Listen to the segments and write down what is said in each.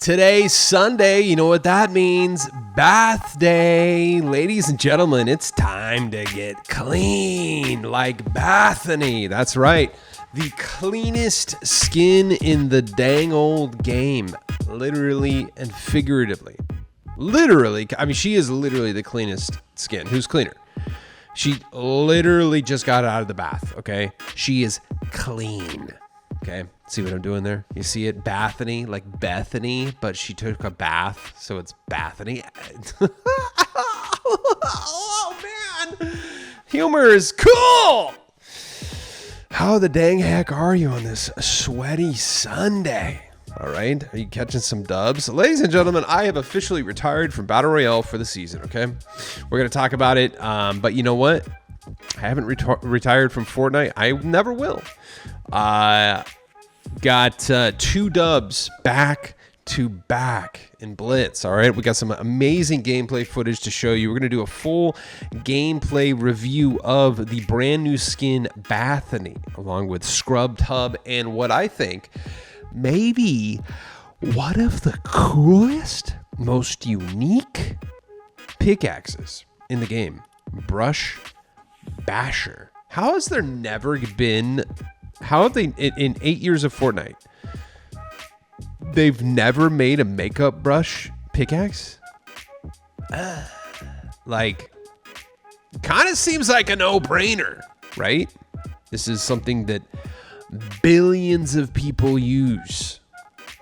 Today's Sunday, you know what that means? Bath day. Ladies and gentlemen, it's time to get clean like Bathany. That's right. The cleanest skin in the dang old game. Literally and figuratively. Literally, I mean, she is literally the cleanest skin. Who's cleaner? She literally just got out of the bath, okay? She is clean. Okay, see what I'm doing there? You see it? Bathany, like Bethany, but she took a bath, so it's Bathany. Oh, man. Humor is cool. How the dang heck are you on this sweaty Sunday? All right, are you catching some dubs? Ladies and gentlemen, I have officially retired from Battle Royale for the season, okay? We're going to talk about it, but you know what? I haven't retired from Fortnite. I never will. Got 2 dubs back to back in Blitz. All right, we got some amazing gameplay footage to show you. We're going to do a full gameplay review of the brand new skin Bathany, along with Scrub Tub and what I think maybe one of the coolest, most unique pickaxes in the game. Brush Basher. How has there never been... How have they, in 8 years of Fortnite, they've never made a makeup brush pickaxe? Like, kind of seems like a no-brainer, right? This is something that billions of people use,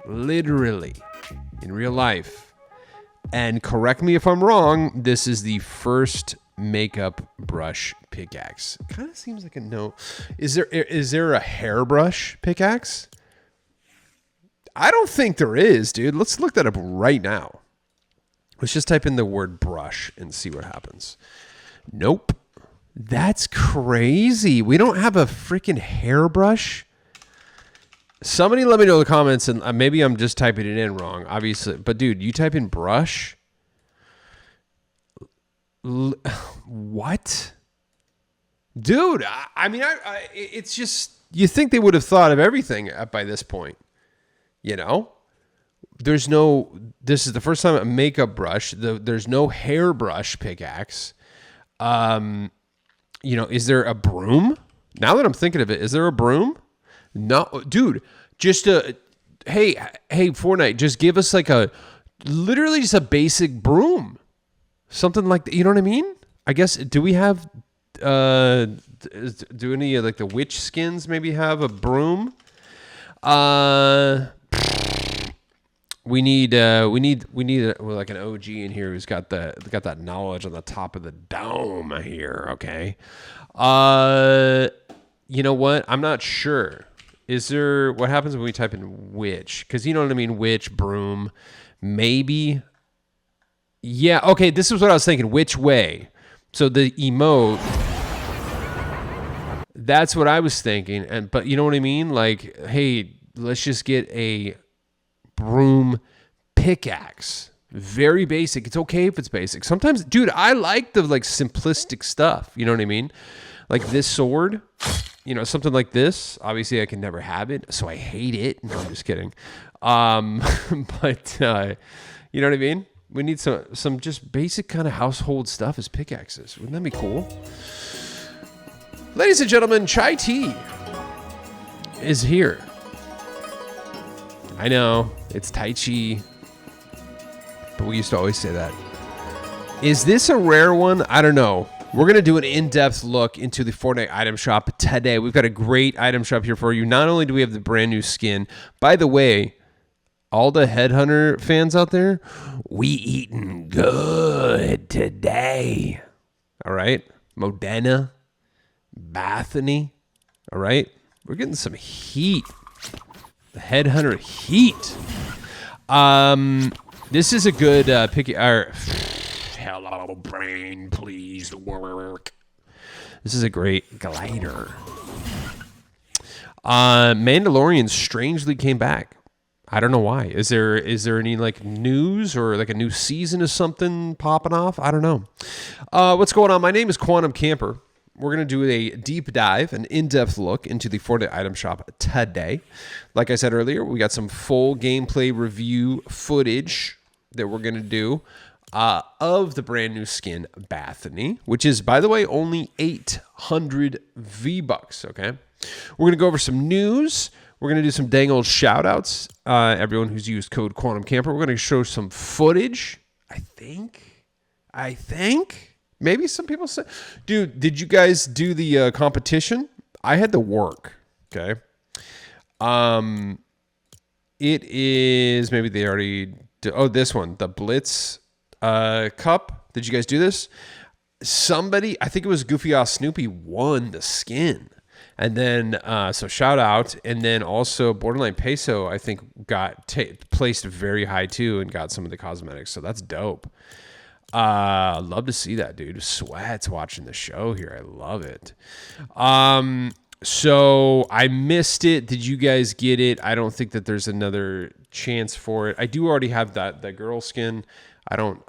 literally, in real life. And correct me if I'm wrong, this is the first makeup brush pickaxe. Kind of seems like a no. Is there a hairbrush pickaxe? I don't think there is, dude. Let's look that up right now. Let's just type in the word brush and see what happens. Nope. That's crazy. We don't have a freaking hairbrush. Somebody let me know in the comments, and maybe I'm just typing it in wrong, obviously. But dude, you type in brush. What? Dude, I mean, it's just, you think they would have thought of everything by this point, you know? This is the first time a makeup brush, there's no hairbrush pickaxe. You know, is there a broom? Now that I'm thinking of it, is there a broom? No, dude, just hey, Fortnite, just give us like literally just a basic broom. Something like that, you know what I mean? I guess, do we have, do any like the witch skins maybe have a broom? We need like an OG in here who's got that knowledge on the top of the dome here, okay? You know what? I'm not sure. What happens when we type in witch? Because you know what I mean? Witch, broom, maybe. Yeah, okay, this is what I was thinking. Which way? So the emote, that's what I was thinking. But you know what I mean? Like, hey, let's just get a broom pickaxe. Very basic. It's okay if it's basic. Sometimes, dude, I like the like simplistic stuff. You know what I mean? Like this sword, you know, something like this. Obviously, I can never have it, so I hate it. No, I'm just kidding. But you know what I mean? We need some just basic kind of household stuff as pickaxes. Wouldn't that be cool? Ladies and gentlemen, chai tea is here. I know, it's Tai Chi, but we used to always say that. Is this a rare one? I don't know. We're going to do an in-depth look into the Fortnite item shop today. We've got a great item shop here for you. Not only do we have the brand new skin, by the way, all the Headhunter fans out there, we eating good today. All right. Modena, Bathany. All right. We're getting some heat. The Headhunter heat. This is a good hello, brain, please work. This is a great glider. Mandalorian strangely came back. I don't know why. Is there any like news or like a new season of something popping off? I don't know. What's going on? My name is Quantum Camper. we're going to do a deep dive, an in-depth look into the Fortnite item shop today. Like I said earlier, we got some full gameplay review footage that we're going to do of the brand new skin Bathany, which is, by the way, only 800 V-Bucks, okay? We're going to go over some news. We're going to do some dang old shout-outs. Everyone who's used code Quantum Camper. We're going to show some footage, I think. Maybe some people say, dude, did you guys do the competition? I had to work, okay? It is, maybe they already, this one, the Blitz Cup. Did you guys do this? Somebody, I think it was Goofy Ass Snoopy, won the skin. And then, so shout out. And then also Borderline Peso, I think, got placed very high too and got some of the cosmetics. So that's dope. Love to see that, dude. Sweats watching the show here. I love it. So I missed it. Did you guys get it? I don't think that there's another chance for it. I do already have that girl skin. I don't,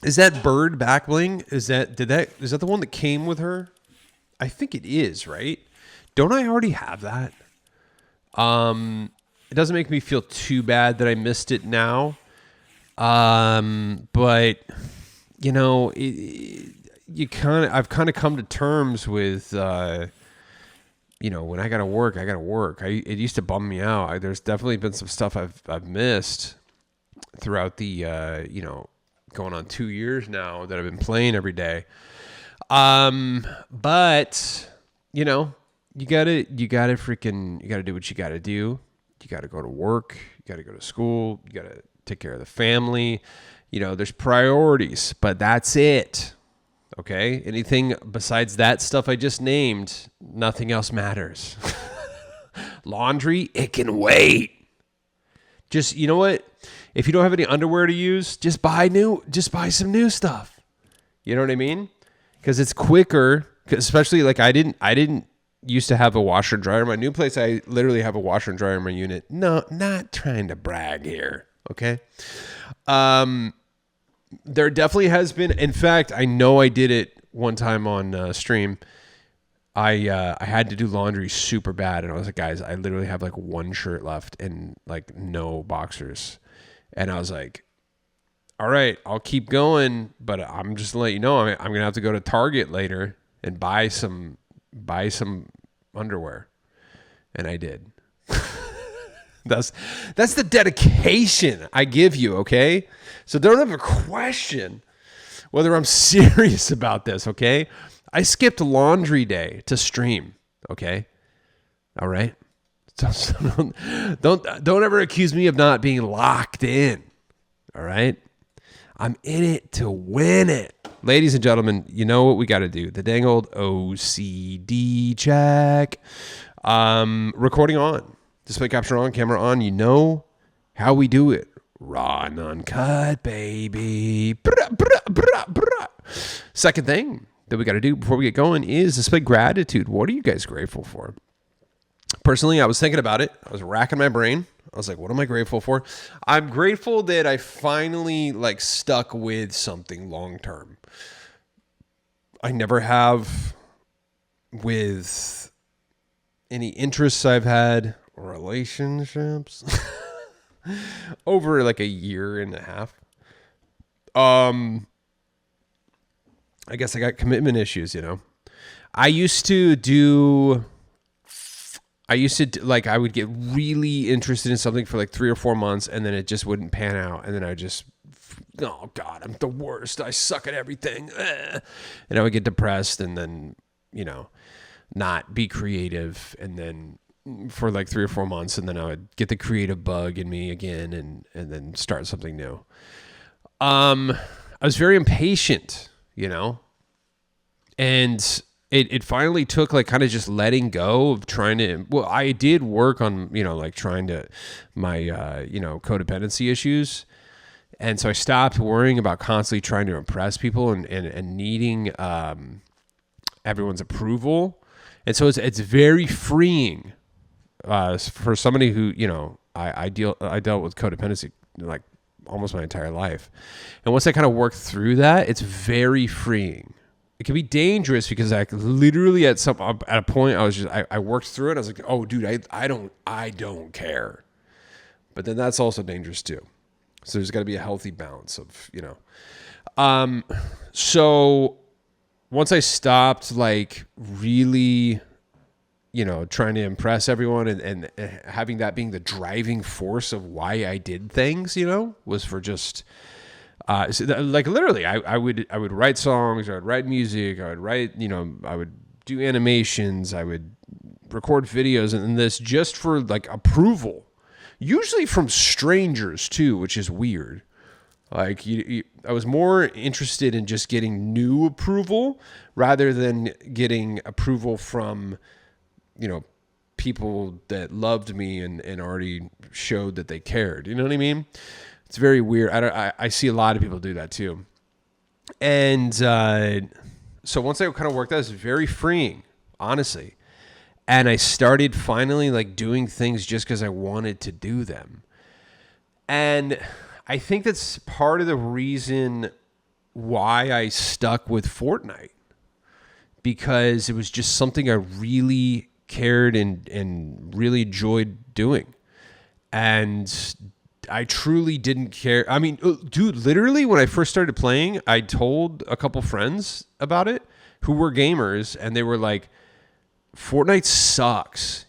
is that bird back bling? Is that the one that came with her? I think it is, right? Don't I already have that? It doesn't make me feel too bad that I missed it now. But you know, I've kind of come to terms with, you know, when I gotta work, I gotta work. It used to bum me out. There's definitely been some stuff I've missed throughout the, you know, going on 2 years now that I've been playing every day. But you know, you gotta do what you gotta do. You gotta go to work. You gotta go to school. You gotta take care of the family. You know, there's priorities, but that's it. Okay? Anything besides that stuff I just named, nothing else matters. Laundry, it can wait. Just, you know what? If you don't have any underwear to use, just buy some new stuff. You know what I mean? Because it's quicker, especially like I didn't used to have a washer and dryer. My new place, I literally have a washer and dryer in my unit. No, not trying to brag here. Okay. There definitely has been, in fact, I know I did it one time on stream. I had to do laundry super bad. And I was like, guys, I literally have like one shirt left and like no boxers. And I was like, all right, I'll keep going, but I'm just gonna let you know, I'm going to have to go to Target later and buy some underwear. And I did. That's the dedication I give you, okay? So don't ever question whether I'm serious about this, okay? I skipped laundry day to stream, okay? All right? So don't ever accuse me of not being locked in, all right? I'm in it to win it. Ladies and gentlemen, you know what we got to do. The dang old OCD check. Recording on. Display capture on, camera on. You know how we do it. Raw and uncut, baby. Second thing that we got to do before we get going is display gratitude. What are you guys grateful for? Personally, I was thinking about it. I was racking my brain. I was like, what am I grateful for? I'm grateful that I finally like stuck with something long term. I never have with any interests I've had, relationships over like a year and a half. I guess I got commitment issues, you know. I used to like, I would get really interested in something for like 3 or 4 months and then it just wouldn't pan out. And then I just, oh God, I'm the worst. I suck at everything. And I would get depressed and then, you know, not be creative. And then for like 3 or 4 months, and then I would get the creative bug in me again and then start something new. I was very impatient, you know, and it finally took like kind of just letting go of trying to, well, I did work on, you know, like trying to my, you know, codependency issues. And so I stopped worrying about constantly trying to impress people and needing, everyone's approval. And so it's very freeing, for somebody who, you know, I dealt with codependency like almost my entire life. And once I kind of worked through that, it's very freeing. it can be dangerous because I literally at a point I worked through it. I was like, oh dude, I don't care. But then that's also dangerous too. So there's got to be a healthy balance of, so once I stopped like really, trying to impress everyone and having that being the driving force of why I did things, was for just, like literally I would write songs, I would write music, I would write, I would do animations, I would record videos and this just for like approval, usually from strangers too, which is weird. Like I was more interested in just getting new approval rather than getting approval from, people that loved me and already showed that they cared. You know what I mean? It's very weird. I see a lot of people do that too. And so once I kind of worked out, it was very freeing, honestly. And I started finally like doing things just because I wanted to do them. And I think that's part of the reason why I stuck with Fortnite, because it was just something I really cared and really enjoyed doing. And I truly didn't care. I mean, dude, literally when I first started playing, I told a couple friends about it who were gamers, and they were like, Fortnite sucks.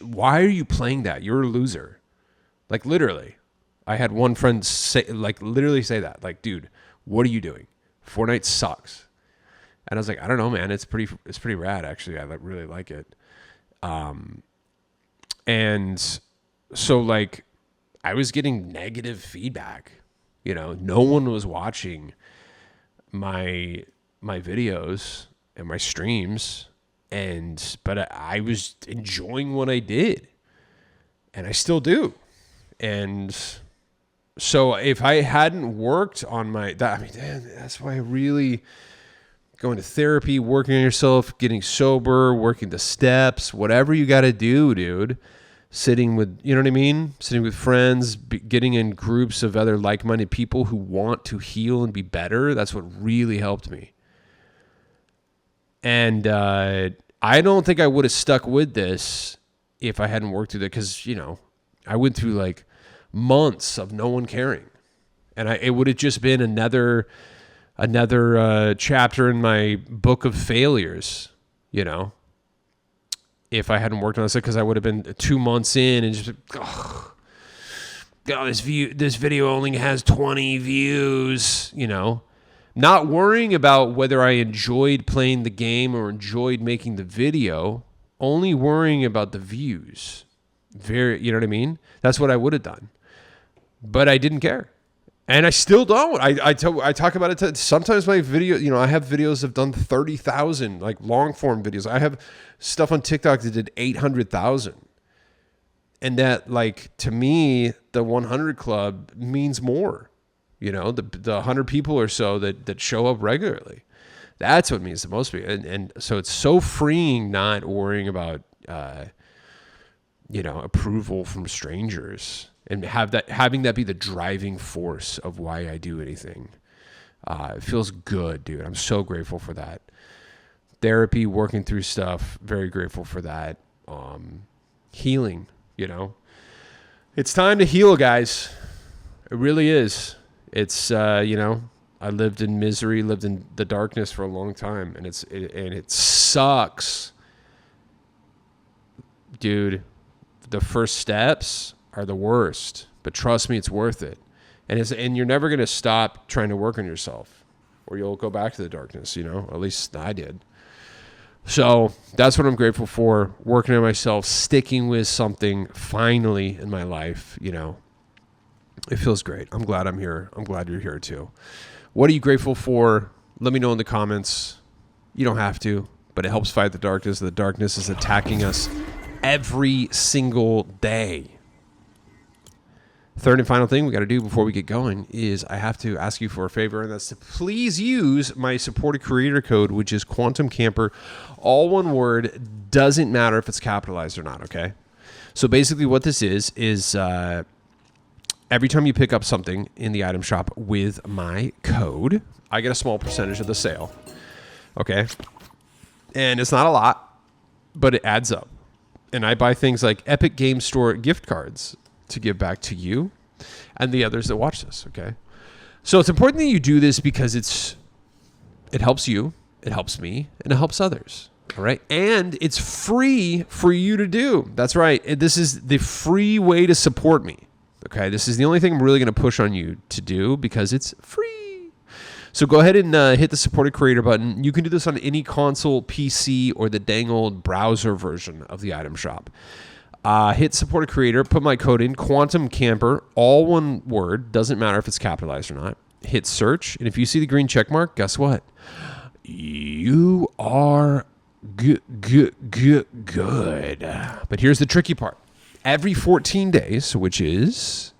Why are you playing that? You're a loser. Like literally. I had one friend literally say that. Like, dude, what are you doing? Fortnite sucks. And I was like, I don't know, man. It's pretty rad, actually. I really like it. And so like I was getting negative feedback. No one was watching my videos and my streams, but I was enjoying what I did, and I still do. And so if I hadn't worked on that's why I really going to therapy, working on yourself, getting sober, working the steps, whatever you got to do, dude. Sitting with, you know what I mean? Sitting with friends, getting in groups of other like-minded people who want to heal and be better. That's what really helped me. And I don't think I would have stuck with this if I hadn't worked through it, because, I went through like months of no one caring. And it would have just been another chapter in my book of failures, if I hadn't worked on this, because I would have been 2 months in and just, this video only has 20 views, not worrying about whether I enjoyed playing the game or enjoyed making the video, only worrying about the views. You know what I mean? That's what I would have done. But I didn't care. And I still don't. I talk about it. Sometimes my video, I have videos that have done 30,000, like long form videos. I have stuff on TikTok that did 800,000. And that, like, to me, the 100 Club means more. The 100 people or so that show up regularly. That's what means the most to me. And so it's so freeing not worrying about, approval from strangers. And having that be the driving force of why I do anything. It feels good, dude. I'm so grateful for that. Therapy, working through stuff, very grateful for that. Healing, It's time to heal, guys. It really is. It's, I lived in misery, lived in the darkness for a long time, and it sucks. Dude, the first steps are the worst, but trust me, it's worth it. And you're never going to stop trying to work on yourself, or you'll go back to the darkness, at least I did. So that's what I'm grateful for, working on myself, sticking with something finally in my life, It feels great. I'm glad I'm here. I'm glad you're here too. What are you grateful for? Let me know in the comments. You don't have to, but it helps fight the darkness. The darkness is attacking us every single day. Third and final thing we got to do before we get going is I have to ask you for a favor, and that's to please use my supported creator code, which is Quantum Camper. All one word, doesn't matter if it's capitalized or not, okay? So basically what this is every time you pick up something in the item shop with my code, I get a small percentage of the sale. Okay. And it's not a lot, but it adds up. And I buy things like Epic Game Store gift cards to give back to you and the others that watch this, okay? So it's important that you do this because it helps you, it helps me, and it helps others, all right? And it's free for you to do. That's right. This is the free way to support me, okay? This is the only thing I'm really going to push on you to do because it's free. So go ahead and hit the supported creator button. You can do this on any console, PC, or the dang old browser version of the item shop. Hit supported creator, put my code in, Quantum Camper, all one word, doesn't matter if it's capitalized or not. Hit search, and if you see the green check mark, guess what? You are good. But here's the tricky part. Every 14 days, which is...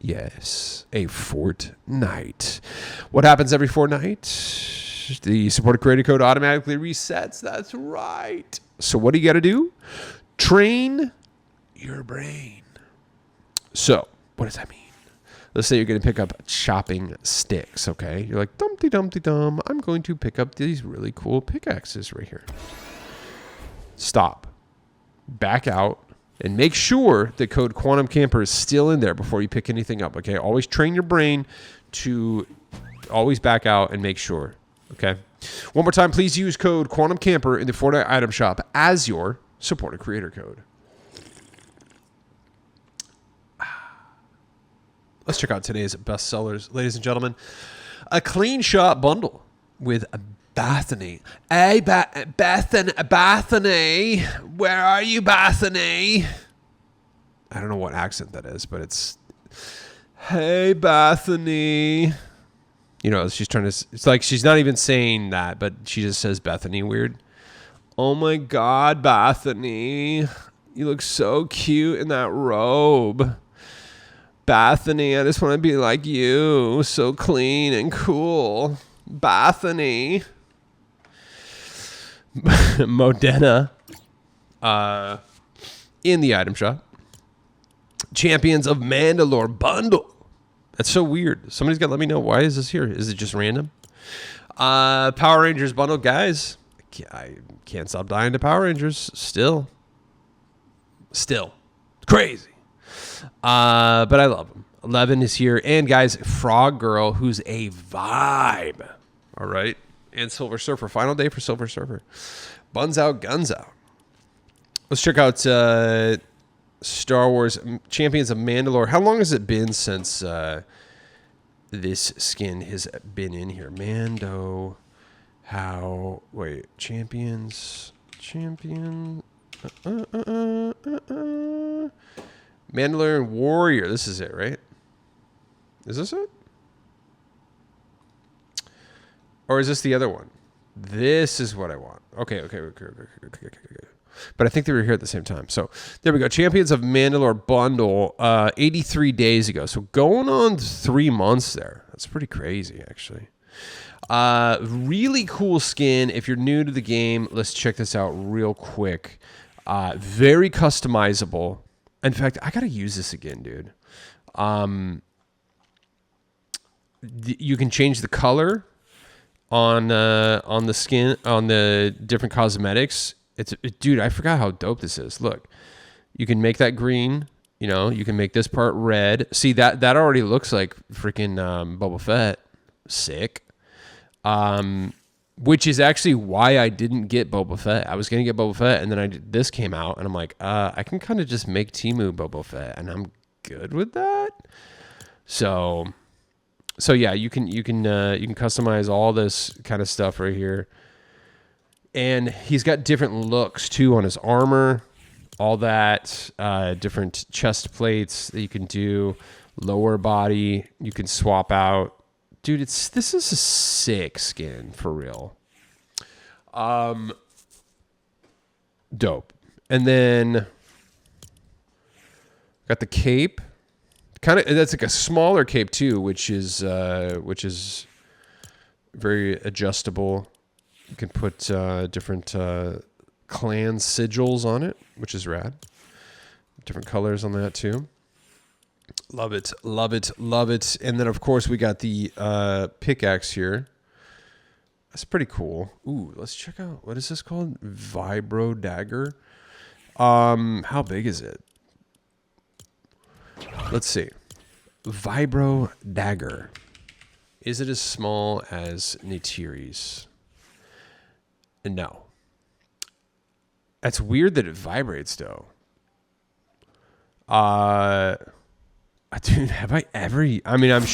yes, a fortnight. What happens every fortnight? The supported creator code automatically resets. That's right. So what do you got to do? Train your brain. So what does that mean? Let's say you're going to pick up chopping sticks, okay? You're like, Dumpty Dumpty Dum. I'm going to pick up these really cool pickaxes right here. Stop. Back out. And make sure the code Quantum Camper is still in there before you pick anything up, okay? Always train your brain to always back out and make sure, okay? One more time, please use code Quantum Camper in the Fortnite item shop as your supported creator code. Let's check out today's best sellers, ladies and gentlemen. A clean shot bundle with a Bathany. Hey, Bathany. Where are you, Bathany? I don't know what accent that is, but it's... hey, Bathany. You know, she's trying to... it's like she's not even saying that, but she just says Bethany weird. Oh, my God, Bathany. You look so cute in that robe. Bathany, I just want to be like you. So clean and cool. Bathany. Modena in the item shop. Champions of Mandalore bundle. That's so weird. Somebody's got to let me know, why is this here? Is it just random? Power Rangers bundle. Guys, I can't stop dying to Power Rangers. Still. Crazy. But I love them. 11 is here. And guys, Frog Girl, who's a vibe. All right. And Silver Surfer. Final day for Silver Surfer. Buns out, guns out. Let's check out Star Wars Champions of Mandalore. How long has it been since this skin has been in here? Mando. How? Wait. Champion. Mandalorian Warrior. This is it, right? Is this it? Or is this the other one? This is what I want. Okay. But I think they were here at the same time. So there we go. Champions of Mandalore bundle, 83 days ago. So going on 3 months there. That's pretty crazy, actually. Really cool skin. If you're new to the game, let's check this out real quick. Very customizable. In fact, I got to use this again, dude. You can change the color on the skin, on the different cosmetics. Dude, I forgot how dope this is. Look, you can make that green. You know, you can make this part red. See, that already looks like freaking Boba Fett. Sick. Which is actually why I didn't get Boba Fett. I was going to get Boba Fett, and then this came out, and I'm like, I can kind of just make Temu Boba Fett, and I'm good with that. So yeah, you can customize all this kind of stuff right here. And he's got different looks too on his armor, all that, different chest plates that you can do, lower body you can swap out. Dude, this is a sick skin for real. Dope. And then got the cape. That's like a smaller cape too, which is very adjustable. You can put different clan sigils on it, which is rad. Different colors on that too. Love it, love it, love it. And then, of course, we got the pickaxe here. That's pretty cool. Ooh, let's check out, what is this called? Vibro Dagger. How big is it? Let's see. Vibro Dagger. Is it as small as Neytiri's? No. That's weird that it vibrates though. Dude, have I ever? I mean,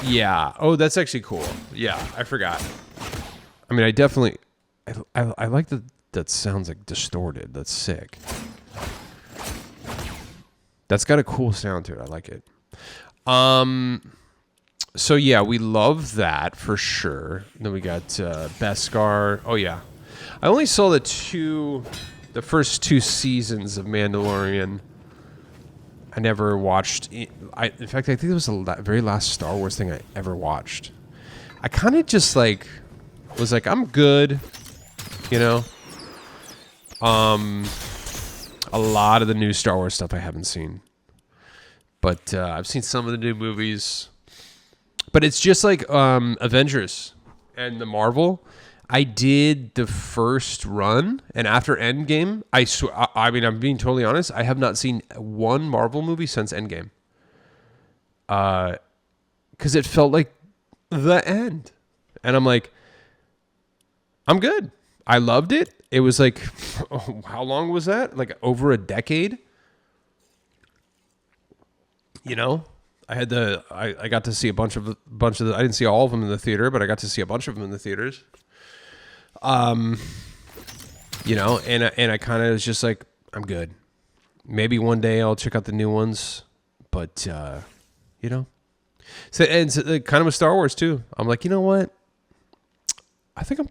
yeah. Oh, that's actually cool. Yeah, I forgot. I mean, I definitely. I like that. That sounds like distorted. That's sick. That's got a cool sound to it. I like it. So yeah, we love that for sure. Then we got Beskar. Oh yeah, I only saw the first 2 seasons of Mandalorian. I never watched. In fact, I think it was the very last Star Wars thing I ever watched. I kind of just was like, I'm good, you know. A lot of the new Star Wars stuff I haven't seen, but I've seen some of the new movies. But it's just like Avengers and the Marvel. I did the first run, and after Endgame, I mean, I'm being totally honest, I have not seen one Marvel movie since Endgame. Because it felt like the end. And I'm like, I'm good. I loved it. It was like, oh, how long was that? Like over a decade? You know? I got to see a bunch of the, I didn't see all of them in the theater, but I got to see a bunch of them in the theaters. You know, and I kind of was just like, I'm good. Maybe one day I'll check out the new ones, but you know, so kind of with Star Wars too. I'm like, you know what? I think I'm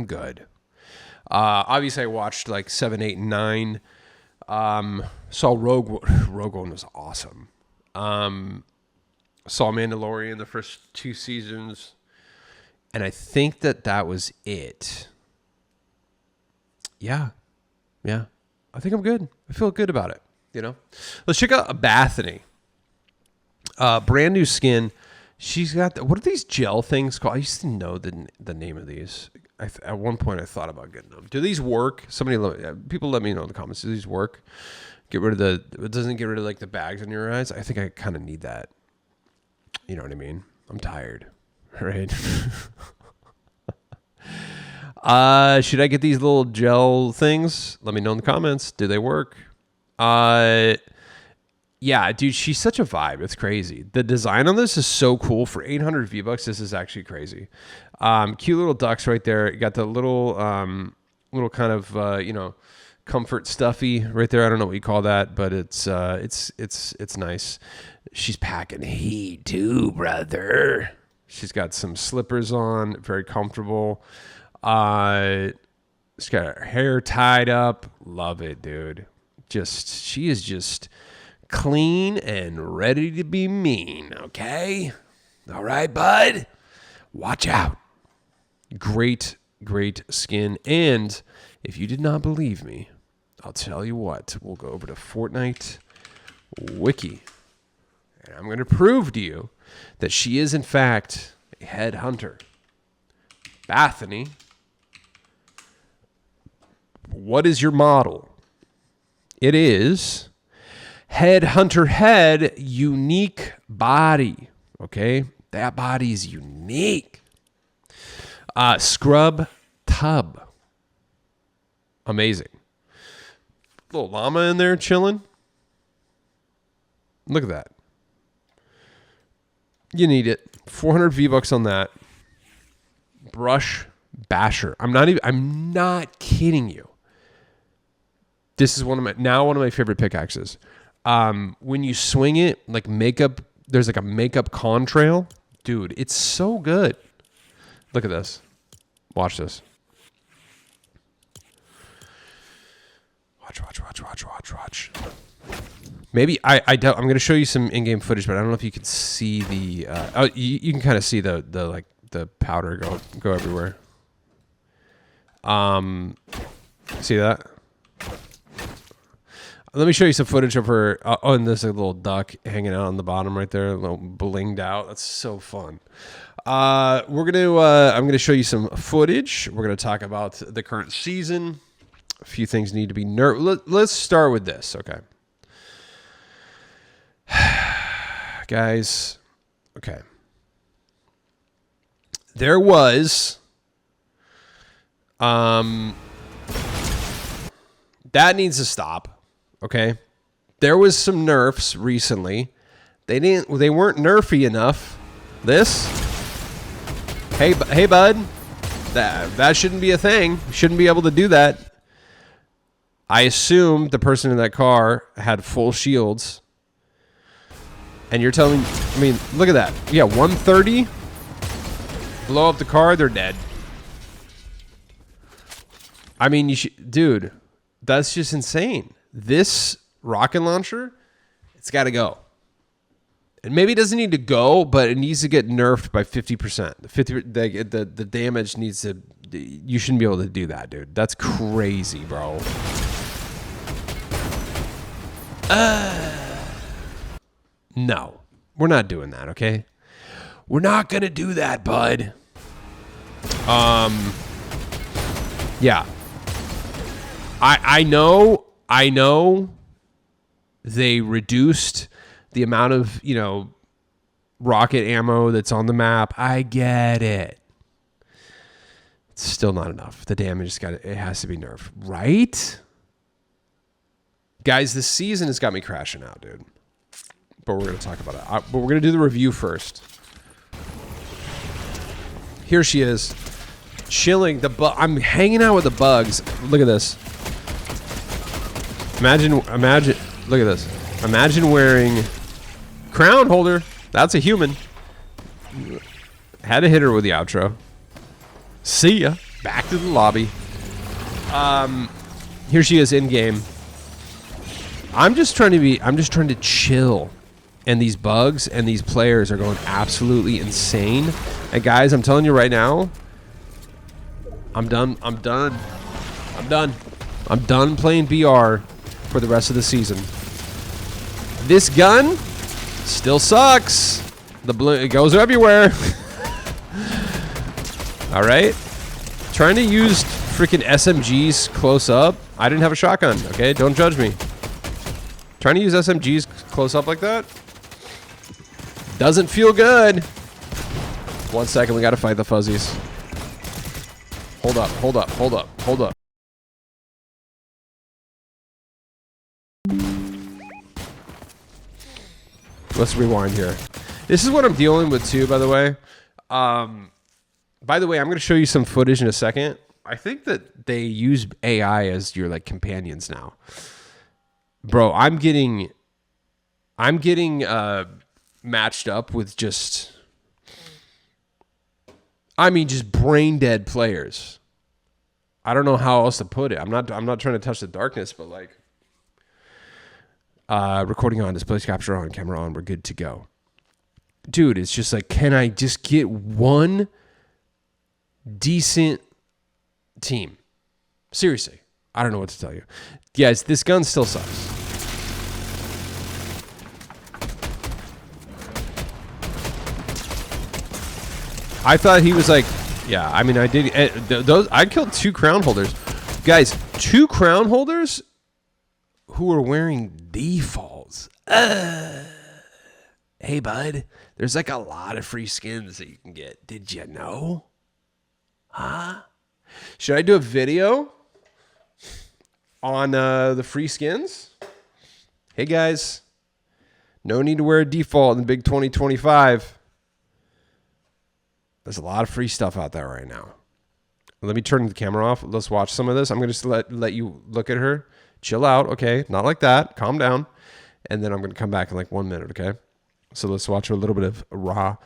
good. Obviously I watched like 7, 8, and 9. Saw Rogue One was awesome. Saw Mandalorian the first 2 seasons, and I think that was it. Yeah. I think I'm good. I feel good about it. You know, let's check out Bathany. Brand new skin. She's got what are these gel things called? I used to know the name of these. At one point, I thought about getting them. Do these work? People let me know in the comments. Do these work? It doesn't get rid of like the bags in your eyes. I think I kind of need that. You know what I mean? I'm tired, right? Should I get these little gel things? Let me know in the comments. Do they work? Yeah, dude, she's such a vibe. It's crazy. The design on this is so cool. For 800 V-Bucks, this is actually crazy. Cute little ducks right there. You got the little kind of, comfort stuffy right there. I don't know what you call that, but it's nice. She's packing heat too, brother. She's got some slippers on, very comfortable. She's got her hair tied up. Love it, dude. She is just clean and ready to be mean, okay? All right, bud? Watch out. Great skin. And if you did not believe me, I'll tell you what. We'll go over to Fortnite Wiki. And I'm going to prove to you that she is, in fact, a Headhunter. Bathany. What is your model? It is Headhunter head, unique body. Okay? That body is unique. Scrub tub. Amazing. Little llama in there chilling. Look at that. You need it. 400 V-Bucks on that. Brush basher. I'm not kidding you. This is one of my favorite pickaxes. When you swing it, like makeup, there's like a makeup contrail. Dude, it's so good. Look at this. Watch this. Watch. Maybe I'm going to show you some in-game footage, but I don't know if you can see the. You can kind of see the powder go everywhere. See that? Let me show you some footage of her. And there's a little duck hanging out on the bottom right there, a little blinged out. That's so fun. I'm gonna show you some footage. We're gonna talk about the current season. A few things need to be Let's start with this, okay? Guys, okay. There was that needs to stop, okay? There was some nerfs recently. They weren't nerfy enough. This, hey bud, that shouldn't be a thing. You shouldn't be able to do that. I assume the person in that car had full shields. And you're telling me, I mean, look at that. Yeah, 130. Blow up the car, they're dead. I mean, dude, that's just insane. This rocket launcher, it's got to go. And maybe it doesn't need to go, but it needs to get nerfed by 50%. The damage needs to. You shouldn't be able to do that, dude. That's crazy, bro. No, we're not doing that. Okay, we're not gonna do that, bud. Yeah. I know. They reduced the amount of, rocket ammo that's on the map. I get it. It's still not enough. The damage it has to be nerfed, right? Guys, this season has got me crashing out, dude. But we're going to talk about it. But we're going to do the review first. Here she is. Chilling. I'm hanging out with the bugs. Look at this. Imagine. Look at this. Imagine wearing crown holder. That's a human. Had to hit her with the outro. See ya. Back to the lobby. Here she is in game. I'm just trying to chill. And these bugs and these players are going absolutely insane. And guys, I'm telling you right now, I'm done playing BR for the rest of the season. This gun still sucks. It goes everywhere. All right. Trying to use freaking SMGs close up. I didn't have a shotgun, okay? Don't judge me. Trying to use SMGs close up like that doesn't feel good. 1 second, we got to fight the fuzzies. Hold up. Let's rewind here. This is what I'm dealing with too, by the way. By the way, I'm going to show you some footage in a second. I think that they use AI as your companions now. Bro, I'm getting matched up with just brain dead players. I don't know how else to put it. I'm not trying to touch the darkness, but recording on, display capture on, camera on, we're good to go. Dude, it's just can I just get one decent team? Seriously, I don't know what to tell you. Guys, this gun still sucks. I thought he was yeah, I mean, I did. I killed 2 crown holders. Guys, 2 crown holders who were wearing defaults. Hey, bud, there's a lot of free skins that you can get. Did you know? Huh? Should I do a video on the free skins? Hey, guys, no need to wear a default in the big 2025. There's a lot of free stuff out there right now. Let me turn the camera off. Let's watch some of this. I'm going to just let you look at her. Chill out, okay? Not like that. Calm down. And then I'm going to come back in 1 minute, okay? So let's watch a little bit of raw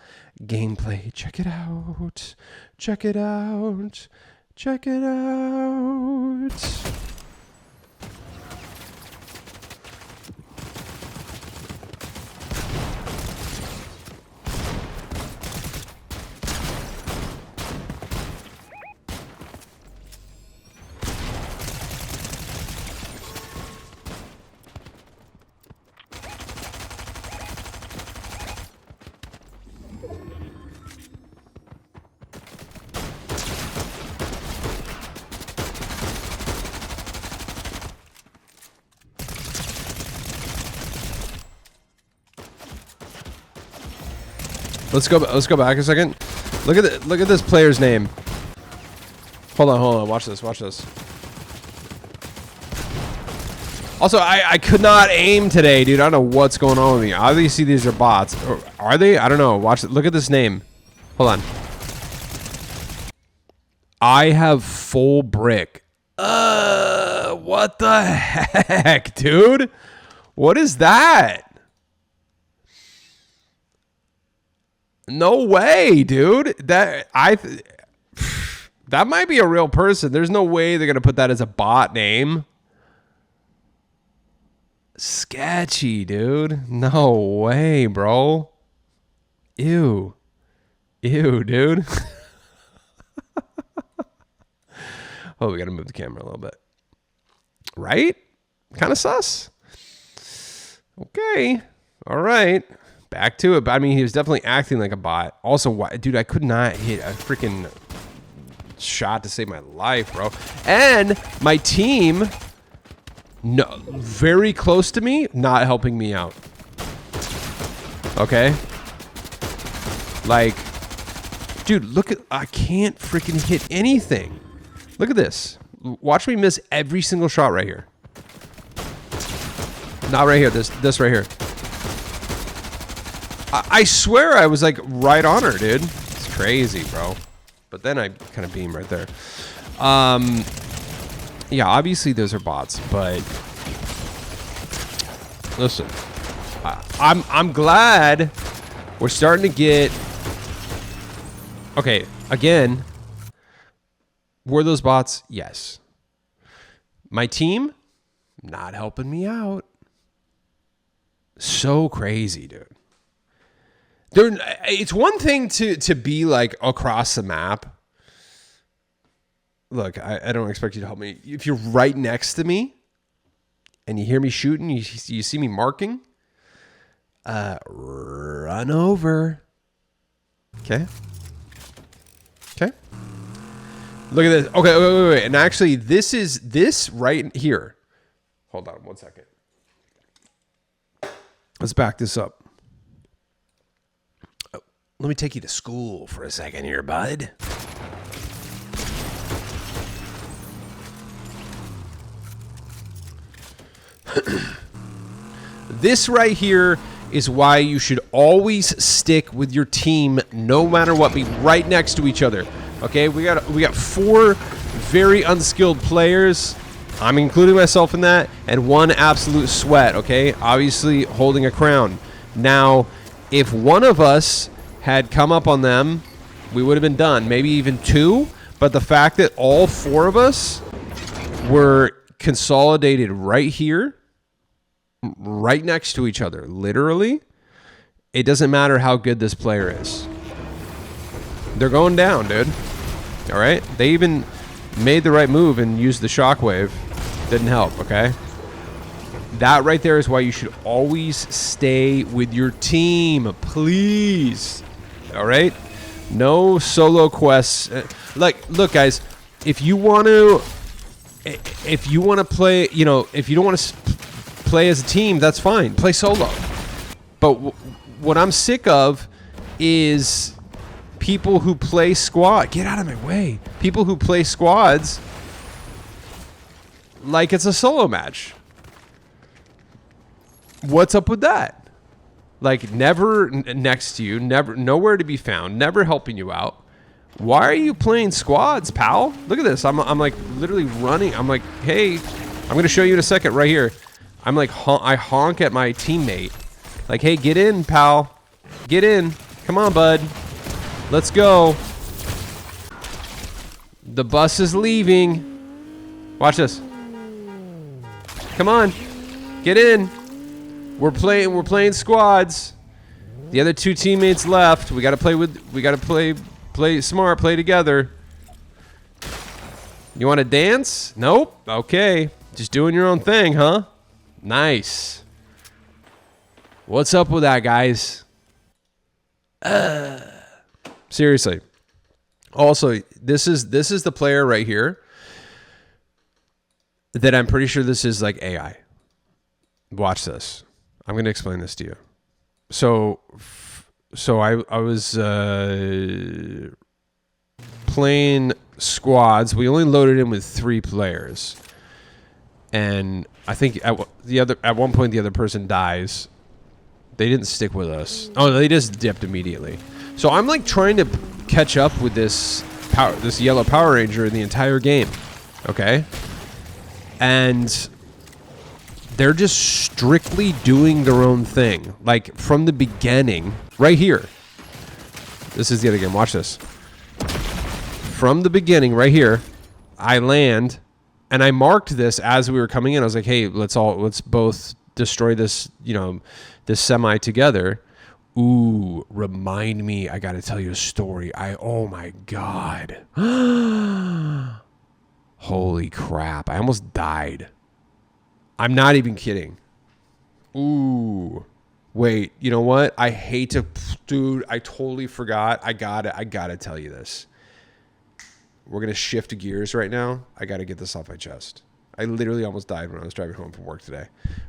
gameplay. Check it out. Check it out. Check it out. Let's go back a second. Look at this player's name. Hold on. Watch this. Also, I could not aim today, dude. I don't know what's going on with me. Obviously, these are bots. Or are they? I don't know. Watch it. Look at this name. Hold on. I have full brick. What the heck, dude? What is that? No way, dude. That might be a real person. There's no way they're gonna put that as a bot name. Sketchy, dude. No way, bro. Ew, dude. Oh, we gotta move the camera a little bit. Right? Kind of sus. Okay. All right. Back to it. But I mean, he was definitely acting like a bot. Also, dude, I could not hit a freaking shot to save my life, bro. And my team, no, very close to me, not helping me out. Okay. Like, dude, look at, I can't freaking hit anything. Look at this. Watch me miss every single shot right here. Not right here. This right here. I swear I was like right on her, dude. It's crazy, bro. But then I kind of beam right there. Yeah, obviously those are bots, but listen, I'm glad we're starting to get. Okay, again, were those bots? Yes. My team, not helping me out. So crazy, dude. It's one thing to be like across the map. Look, I don't expect you to help me. If you're right next to me and you hear me shooting, you see me marking, run over. Okay. Look at this. Okay, wait. And actually, this right here. Hold on 1 second. Let's back this up. Let me take you to school for a second here, bud. This right here is why you should always stick with your team no matter what. Be right next to each other. Okay, we got 4 very unskilled players. I'm including myself in that, and 1 absolute sweat, okay? Obviously holding a crown. Now, if one of us had come up on them, we would have been done. Maybe even 2, but the fact that all 4 of us were consolidated right here, right next to each other, literally, it doesn't matter how good this player is. They're going down, dude. All right? They even made the right move and used the shockwave. Didn't help, okay? That right there is why you should always stay with your team, please. All right? No solo quests. Like, look, guys, if you want to play, you know, if you don't want to play as a team, that's fine. Play solo. But what I'm sick of is people who play squad. Get out of my way. People who play squads like it's a solo match. What's up with that? Like, never next to you, never, nowhere to be found, never helping you out. Why are you playing squads, pal? Look at this. I'm like literally running. I'm like, hey, I'm going to show you in a second right here. I'm like, I honk at my teammate. Like, hey, get in, pal. Get in. Come on, bud. Let's go. The bus is leaving. Watch this. Come on. Get in. We're playing squads. The other 2 teammates left. We got to play smart, play together. You want to dance? Nope. Okay. Just doing your own thing, huh? Nice. What's up with that, guys? Seriously. Also, this is the player right here that I'm pretty sure this is like AI. Watch this. I'm going to explain this to you. So So I was playing squads. We only loaded in with 3 players, and I think at one point the other person dies. They didn't stick with us. Oh, they just dipped immediately. So I'm like trying to catch up with this yellow Power Ranger in the entire game. Okay? And they're just strictly doing their own thing. Like from the beginning, right here. This is the other game. Watch this. From the beginning, right here, I land, and I marked this as we were coming in. I was like, hey, let's both destroy this, this semi together. Ooh, remind me, I gotta tell you a story. Oh my God. Holy crap. I almost died. I'm not even kidding. Ooh. Wait, you know what? I hate to, dude, I totally forgot. I gotta tell you this. We're gonna shift gears right now. I gotta get this off my chest. I literally almost died when I was driving home from work today.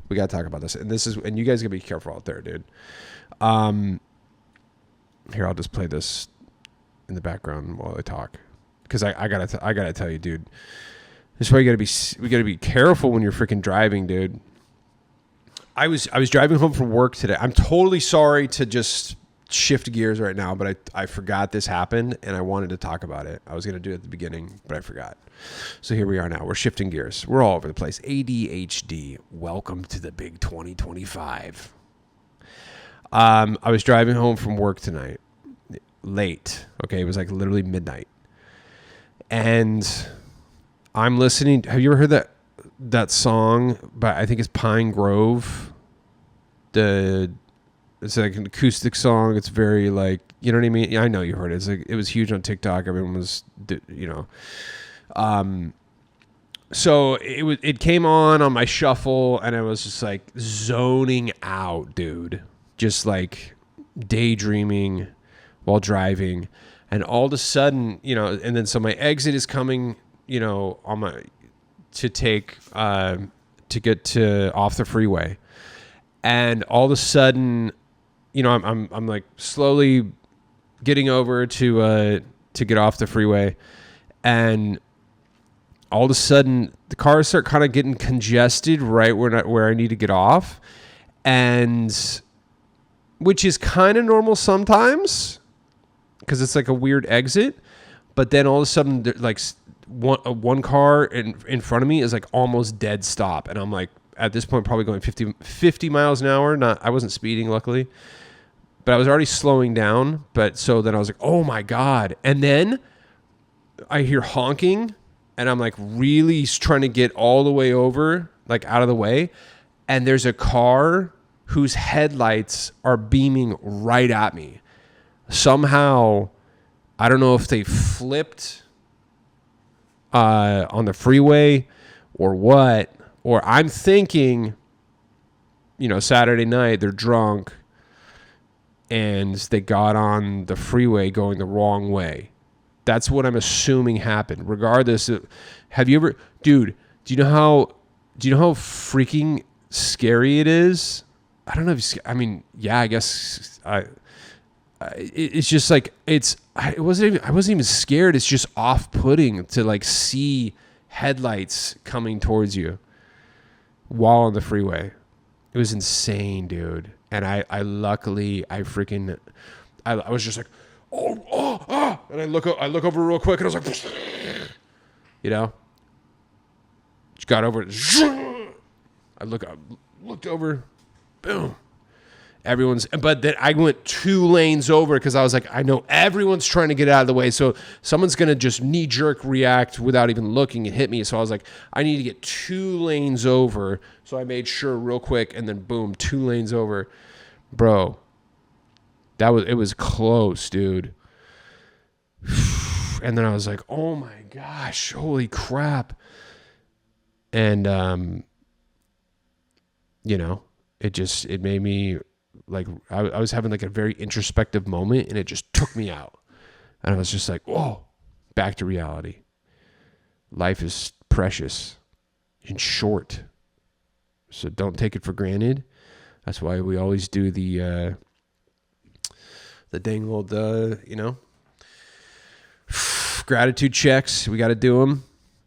We gotta talk about this. And you guys gotta be careful out there, dude. Here, I'll just play this in the background while I talk. Because I gotta tell you, dude. This is why we gotta be careful when you're freaking driving, dude. I was driving home from work today. I'm totally sorry to just shift gears right now, but I forgot this happened and I wanted to talk about it. I was gonna do it at the beginning, but I forgot. So here we are now. We're shifting gears. We're all over the place. ADHD. Welcome to the big 2025. I was driving home from work tonight, late. Okay, it was like literally midnight, and I'm listening. Have you ever heard that song? But I think it's Pine Grove. It's like an acoustic song. It's very like, you know what I mean? Yeah, I know you heard it. It's like, it was huge on TikTok. Everyone was, So it came on my shuffle, and I was just like zoning out, dude. Just like daydreaming while driving, and all of a sudden, and then so my exit is coming, on to get to off the freeway, and all of a sudden, I'm like slowly getting over to get off the freeway, and all of a sudden the cars start kind of getting congested right where I need to get off, and which is kind of normal sometimes because it's like a weird exit, but then all of a sudden like one car in front of me is like almost dead stop, and I'm like at this point probably going 50 miles an hour. I wasn't speeding luckily, but I was already slowing down. But so then I was like, oh my God. And then I hear honking, and I'm like really trying to get all the way over, like out of the way. And there's a car whose headlights are beaming right at me. Somehow, I don't know if they flipped on the freeway or what, or I'm thinking, Saturday night, they're drunk and they got on the freeway going the wrong way. That's what I'm assuming happened. Regardless, have you ever, dude, do you know how freaking scary it is? I don't know if I guess it's just like, I wasn't even scared. It's just off-putting to like see headlights coming towards you while on the freeway. It was insane, dude. And I luckily, I was just like, oh, and I look over real quick, and I was like, just got over it. I looked over, boom. But then I went 2 lanes over because I was like, I know everyone's trying to get out of the way, so someone's going to just knee-jerk react without even looking and hit me. So I was like, I need to get 2 lanes over. So I made sure real quick, and then boom, 2 lanes over. Bro, it was close, dude. And then I was like, oh my gosh, holy crap. And, it made me, like, I was having like a very introspective moment, and it just took me out. And I was just like, whoa, back to reality. Life is precious and short. So don't take it for granted. That's why we always do the the dang old, gratitude checks. We got to do them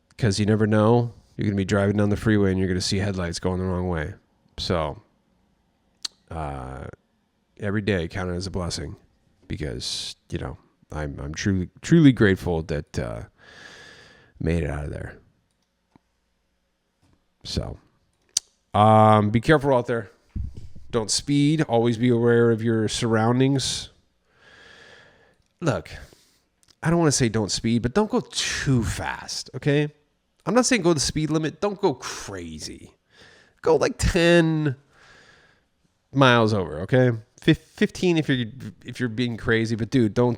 because you never know. You're going to be driving down the freeway and you're going to see headlights going the wrong way. So every day count it as a blessing because, I'm truly grateful that made it out of there. So be careful out there. Don't speed. Always be aware of your surroundings. Look, I don't want to say don't speed, but don't go too fast, okay? I'm not saying go the speed limit. Don't go crazy. Go like 10 miles over, okay? 15 if you're being crazy, but dude, don't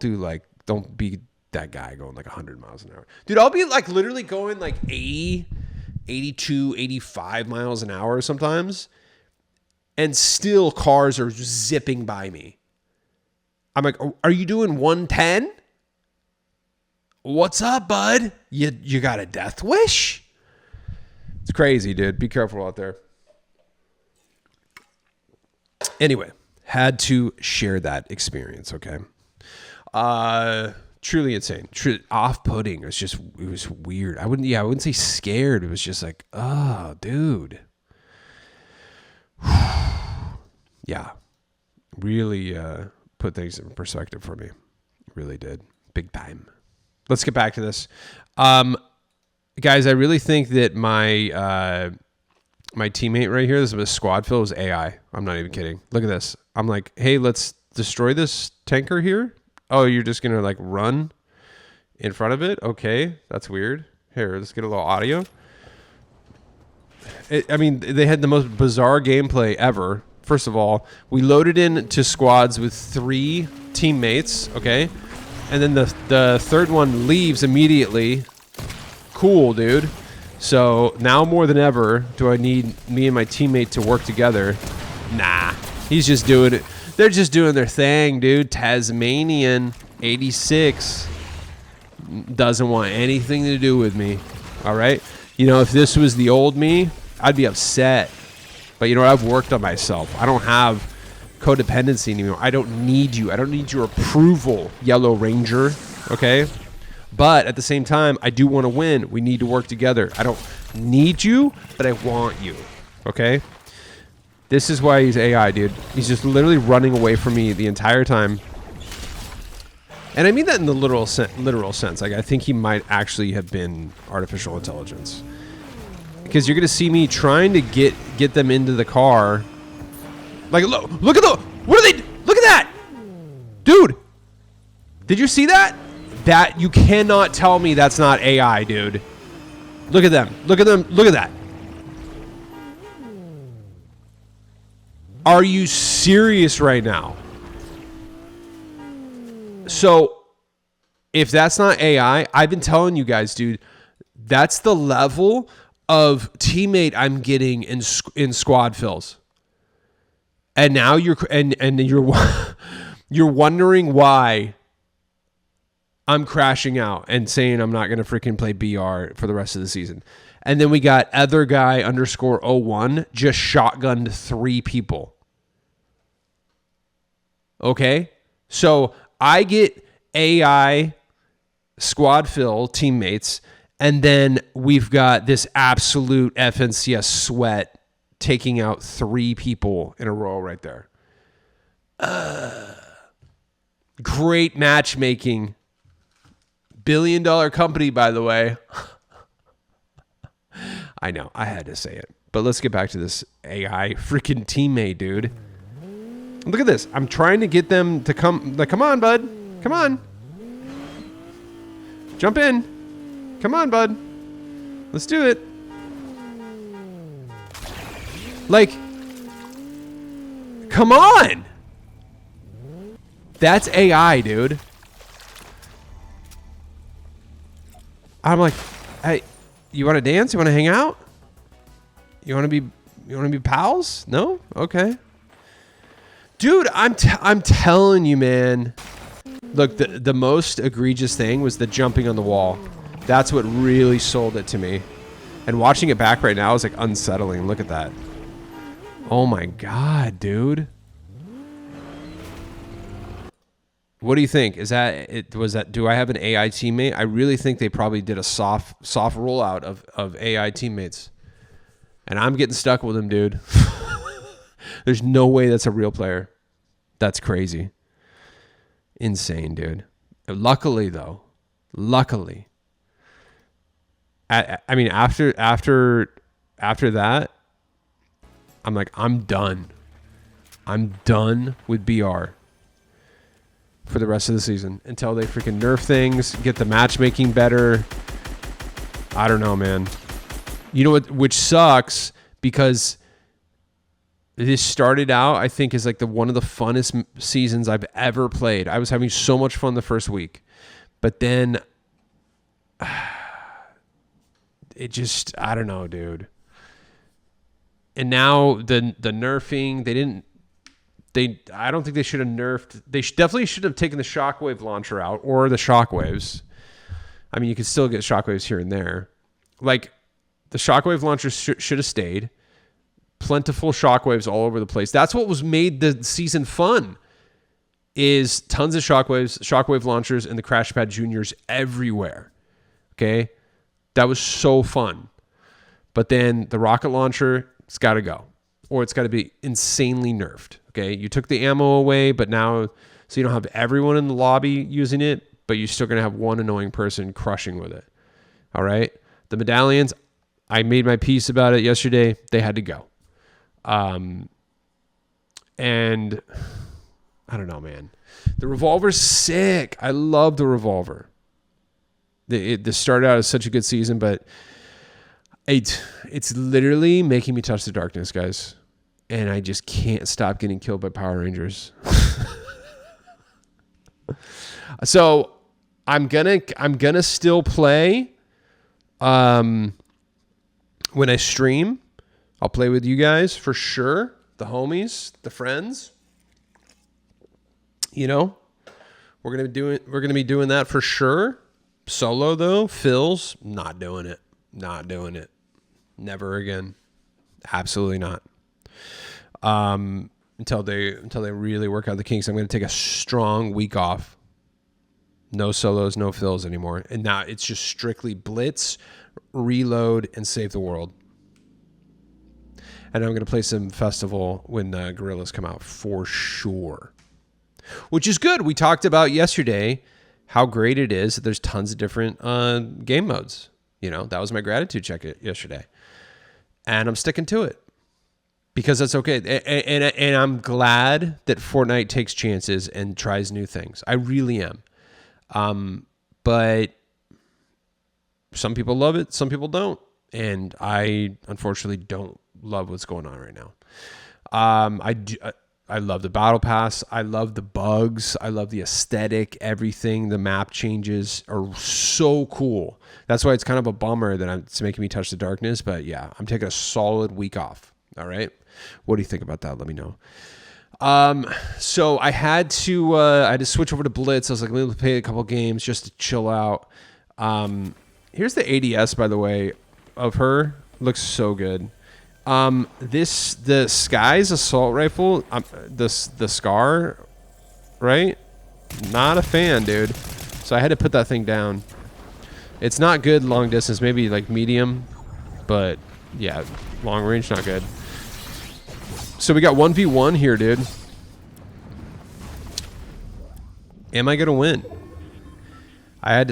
be that guy going like 100 miles an hour. Dude, I'll be like literally going like 80, 82, 85 miles an hour sometimes, and still cars are zipping by me. I'm like, are you doing 110? What's up, bud? You got a death wish? It's crazy, dude. Be careful out there. Anyway, had to share that experience, okay? Truly insane. Off-putting. It was weird. I wouldn't say scared. It was just like, oh, dude. Yeah. Really put things in perspective for me. Really did. Big time. Let's get back to this. Guys, I really think that my teammate right here, this is a squad fill, is AI. I'm not even kidding. Look at this. I'm like, hey, let's destroy this tanker here. Oh, you're just going to like run in front of it? Okay, that's weird. Here, let's get a little audio. They had the most bizarre gameplay ever. First of all, we loaded into squads with 3 teammates, okay? And then the third one leaves immediately. Cool, dude. So now more than ever, do I need me and my teammate to work together? Nah, he's just doing it. They're just doing their thing, dude. Tasmanian 86 doesn't want anything to do with me. All right? If this was the old me, I'd be upset. But you know what? I've worked on myself. I don't have codependency anymore. I don't need you. I don't need your approval, Yellow Ranger. Okay? But at the same time, I do want to win. We need to work together. I don't need you, but I want you. Okay? This is why he's AI, dude. He's just literally running away from me the entire time. And I mean that in the literal sense. Like, I think he might actually have been artificial intelligence. Because you're going to see me trying to get them into the car. Like, look at what are they? Look at that! Dude! Did you see that? That, you cannot tell me that's not AI, dude. Look at them. Look at them. Look at that. Are you serious right now? So, if that's not AI, I've been telling you guys, dude, that's the level of teammate I'm getting in squad fills. And now you're wondering why I'm crashing out and saying I'm not going to freaking play BR for the rest of the season. And then we got other guy _01 just shotgunned 3 people. Okay? So I get AI squad fill teammates, and then we've got this absolute FNCS sweat taking out 3 people in a row right there. Great matchmaking. $1 billion company, by the way. I know, I had to say it. But let's get back to this AI freaking teammate, dude. Look at this. I'm trying to get them to come. Like, come on, bud. Come on. Jump in. Come on, bud. Let's do it. Like, come on. That's AI, dude. I'm like, hey, you want to dance? You want to hang out? You want to be pals? No? Okay. Dude, I'm telling you, man. Look, the most egregious thing was the jumping on the wall. That's what really sold it to me. And watching it back right now is like unsettling. Look at that. Oh my God, dude. What do you think? Is that it? Was that? Do I have an AI teammate? I really think they probably did a soft rollout of AI teammates, and I'm getting stuck with them, dude. There's no way that's a real player. That's crazy, insane, dude. Luckily, though, I mean, after that, I'm like, I'm done. I'm done with BR for the rest of the season until they freaking nerf things, get the matchmaking better. I don't know, man. You know what? Which sucks because this started out, I think, is like one of the funnest seasons I've ever played. I was having so much fun the first week, but then it just, I don't know, dude. And now the nerfing, I don't think they should have nerfed. They definitely should have taken the shockwave launcher out or the shockwaves. I mean, you can still get shockwaves here and there. Like, the shockwave launcher should have stayed. Plentiful shockwaves all over the place. That's what was made the season fun, is tons of shockwave launchers, and the Crash Pad Juniors everywhere. Okay? That was so fun. But then the rocket launcher, it's got to go. Or it's got to be insanely nerfed. Okay, you took the ammo away, but now, so you don't have everyone in the lobby using it, but you're still going to have one annoying person crushing with it. All right? The medallions, I made my piece about it yesterday. They had to go. And I don't know, man. The revolver's sick. I love the revolver. This started out as such a good season, but it's literally making me touch the darkness, guys. And I just can't stop getting killed by Power Rangers. So I'm gonna still play. When I stream, I'll play with you guys for sure. The homies, the friends. You know, we're gonna be doing that for sure. Solo though, Phil's not doing it. Never again. Absolutely not. Until they really work out the kinks. I'm going to take a strong week off. No solos, no fills anymore. And now it's just strictly Blitz, reload, and save the world. And I'm going to play some festival when Gorillas come out for sure. Which is good. We talked about yesterday how great it is that there's tons of different game modes. You know, that was my gratitude check yesterday. And I'm sticking to it. Because that's okay. And I'm glad that Fortnite takes chances and tries new things. I really am. But some people love it. Some people don't. And I, unfortunately, don't love what's going on right now. I love the battle pass. I love the bugs. I love the aesthetic. Everything. The map changes are so cool. That's why it's kind of a bummer that it's making me touch the darkness. But yeah, I'm taking a solid week off. All right. What do you think about that? Let me know. So I had to switch over to Blitz. I was like, let me play a couple games just to chill out. Here's the ADS, by the way, of her. Looks so good. The Sky's assault rifle, the Scar, right? Not a fan, dude. So I had to put that thing down. It's not good long distance, maybe like medium, but yeah, long range, not good. So we got 1v1 here, dude. Am I gonna win?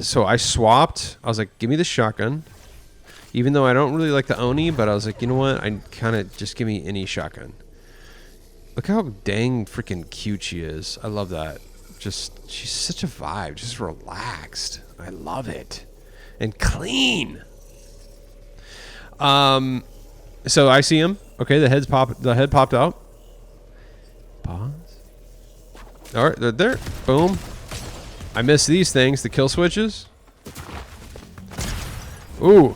So I swapped. I was like, give me the shotgun. Even though I don't really like the Oni, but I was like, you know what? I kind of just give me any shotgun. Look how dang freaking cute she is. I love that. Just, she's such a vibe. Just relaxed. I love it. And clean. So I see him. Okay, the head popped out. Pause. All right, they're there. Boom. I miss these things, the kill switches. Ooh.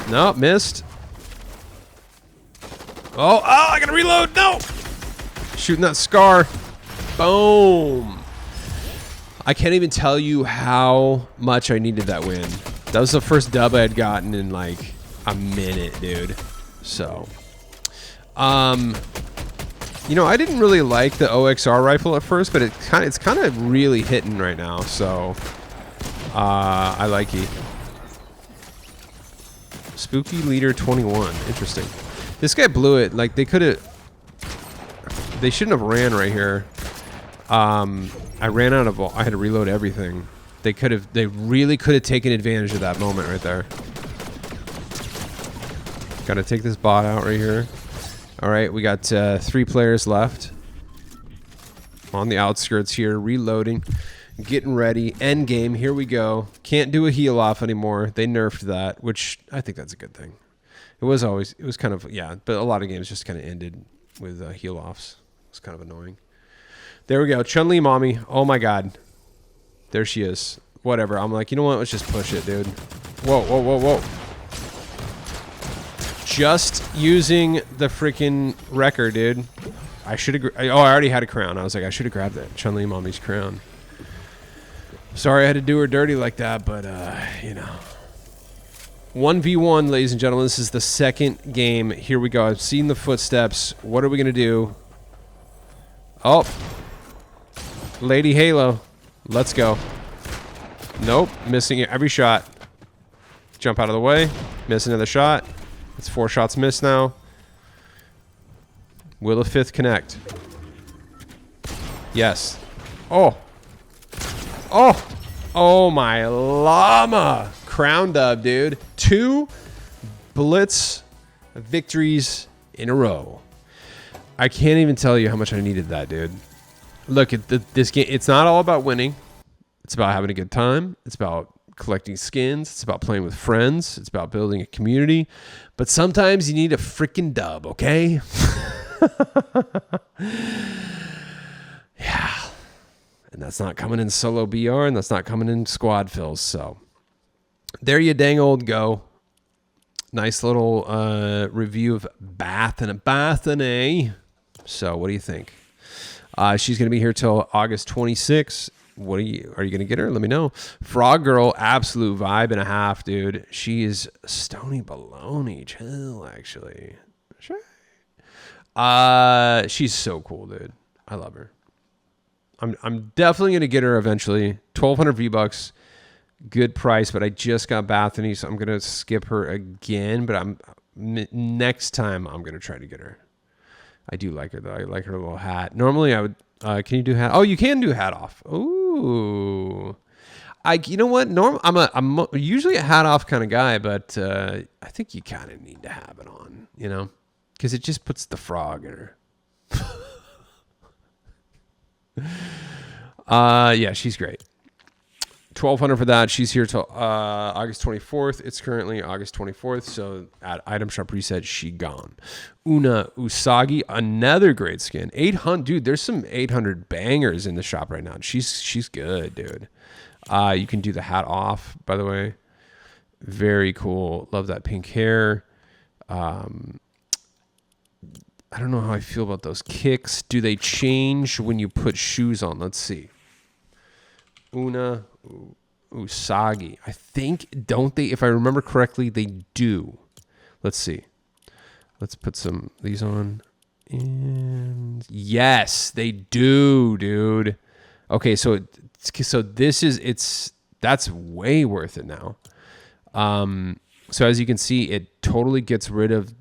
No, missed. Oh, I gotta reload. No. Shooting that Scar. Boom. I can't even tell you how much I needed that win. That was the first dub I had gotten in like a minute, dude. So, You know, I didn't really like the OXR rifle at first, but it's kind of really hitting right now. So I like it. Spooky Leader 21. Interesting. This guy blew it. Like, they shouldn't have ran right here. I ran out of, I had to reload everything. They really could have taken advantage of that moment right there. Gotta take this bot out right here. All right, we got 3 players left. On the outskirts here, reloading, getting ready. End game, here we go. Can't do a heal off anymore. They nerfed that, which I think that's a good thing. It was kind of, yeah, but a lot of games just kind of ended with heal offs. It's kind of annoying. There we go. Chun-Li mommy. Oh my God. There she is. Whatever. I'm like, you know what? Let's just push it, dude. Whoa, whoa, whoa, whoa. Just using the freaking wrecker, dude. I should have. I already had a crown. I was like, I should have grabbed that Chun-Li mommy's crown. Sorry I had to do her dirty like that, but, you know. 1v1, ladies and gentlemen. This is the second game. Here we go. I've seen the footsteps. What are we going to do? Oh. Lady Halo. Let's go. Nope. Missing every shot. Jump out of the way. Miss another shot. It's 4 shots missed now. Will the 5th connect? Yes. Oh. Oh. Oh my llama. Crown dub, dude. 2 Blitz victories in a row. I can't even tell you how much I needed that, dude. Look, this game, it's not all about winning. It's about having a good time. It's about collecting skins. It's about playing with friends. It's about building a community. But sometimes you need a freaking dub, okay? Yeah. And that's not coming in solo BR, and that's not coming in squad fills. So there you dang old go. Nice little review of Bathany. So what do you think? She's going to be here till August 26th. Are you going to get her? Let me know. Frog Girl, absolute vibe and a half, dude. She is stony baloney. Chill, actually. Sure. She's so cool, dude. I love her. I'm definitely going to get her eventually. 1,200 V-Bucks. Good price, but I just got Bathany, so I'm going to skip her again. But next time, I'm going to try to get her. I do like her, though. I like her little hat. Normally, I would... can you do hat? Oh, you can do hat off. Ooh. You know what? I'm usually a hat off kind of guy, but I think you kind of need to have it on, you know? Because it just puts the frog in her. Yeah, she's great. 1,200 for that. She's here till August 24th. It's currently August 24th, so at Item Shop Reset, she gone. Una Usagi, another great skin. 800, dude. There's some 800 bangers in the shop right now. She's good, dude. You can do the hat off, by the way. Very cool. Love that pink hair. I don't know how I feel about those kicks. Do they change when you put shoes on? Let's see. Una Usagi. I think, don't they? If I remember correctly, they do. Let's see. Let's put these on. And yes, they do, dude. Okay, so this is that's way worth it now. So as you can see, it totally gets rid of,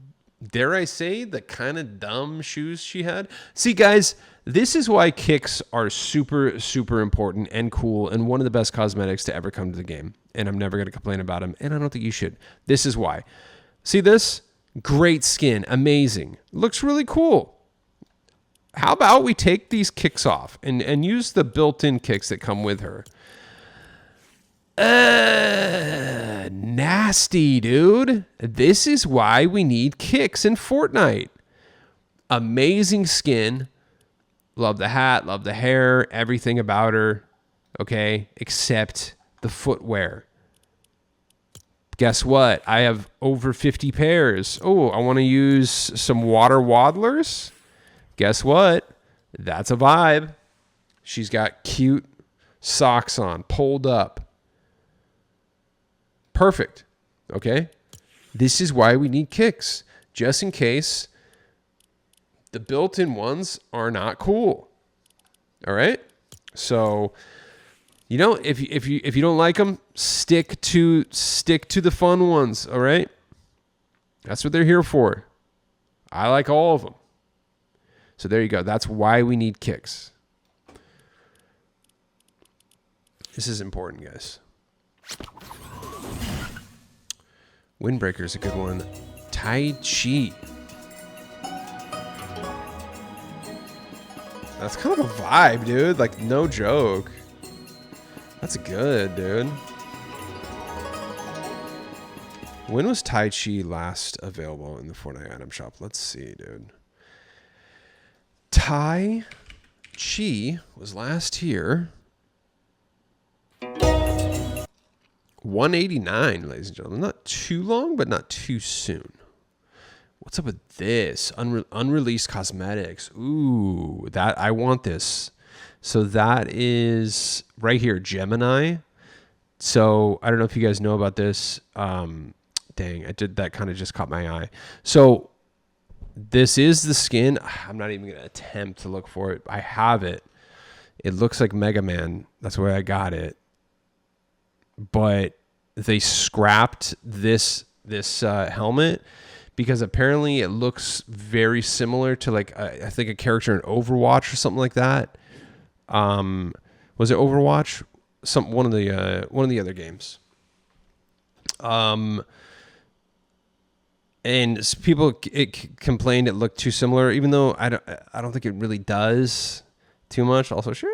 dare I say, the kind of dumb shoes she had. See, guys, this is why kicks are super, super important and cool and one of the best cosmetics to ever come to the game. And I'm never going to complain about them, and I don't think you should. This is why. See this? Great skin. Amazing. Looks really cool. How about we take these kicks off and use the built-in kicks that come with her? Nasty, dude. This is why we need kicks in Fortnite. Amazing skin. Love the hat, love the hair, everything about her. Okay, except the footwear. Guess what? I have over 50 pairs. Oh, I want to use some water waddlers. Guess what? That's a vibe. She's got cute socks on, pulled up. Perfect. Okay? This is why we need kicks. Just in case The built-in ones are not cool. All right. So, you know, if you don't like them, stick to the fun ones. All right. That's what they're here for. I like all of them. So there you go. That's why we need kicks. This is important, guys. Windbreaker is a good one. Tai Chi. That's kind of a vibe, dude. Like, no joke. That's good, dude. When was Tai Chi last available in the Fortnite item shop? Let's see, dude. Tai Chi was last here. 189, ladies and gentlemen. Not too long, but not too soon. What's up with this? Unreleased cosmetics. Ooh, that I want this. So that is right here, Gemini. So I don't know if you guys know about this. Dang, that kind of just caught my eye. So this is the skin. I'm not even going to attempt to look for it. I have it. It looks like Mega Man. That's where I got it. But they scrapped this helmet because apparently it looks very similar to, like, I think a character in Overwatch or something like that. Was it Overwatch? One of the other games. And people complained it looked too similar, even though I don't think it really does too much. Also, sure.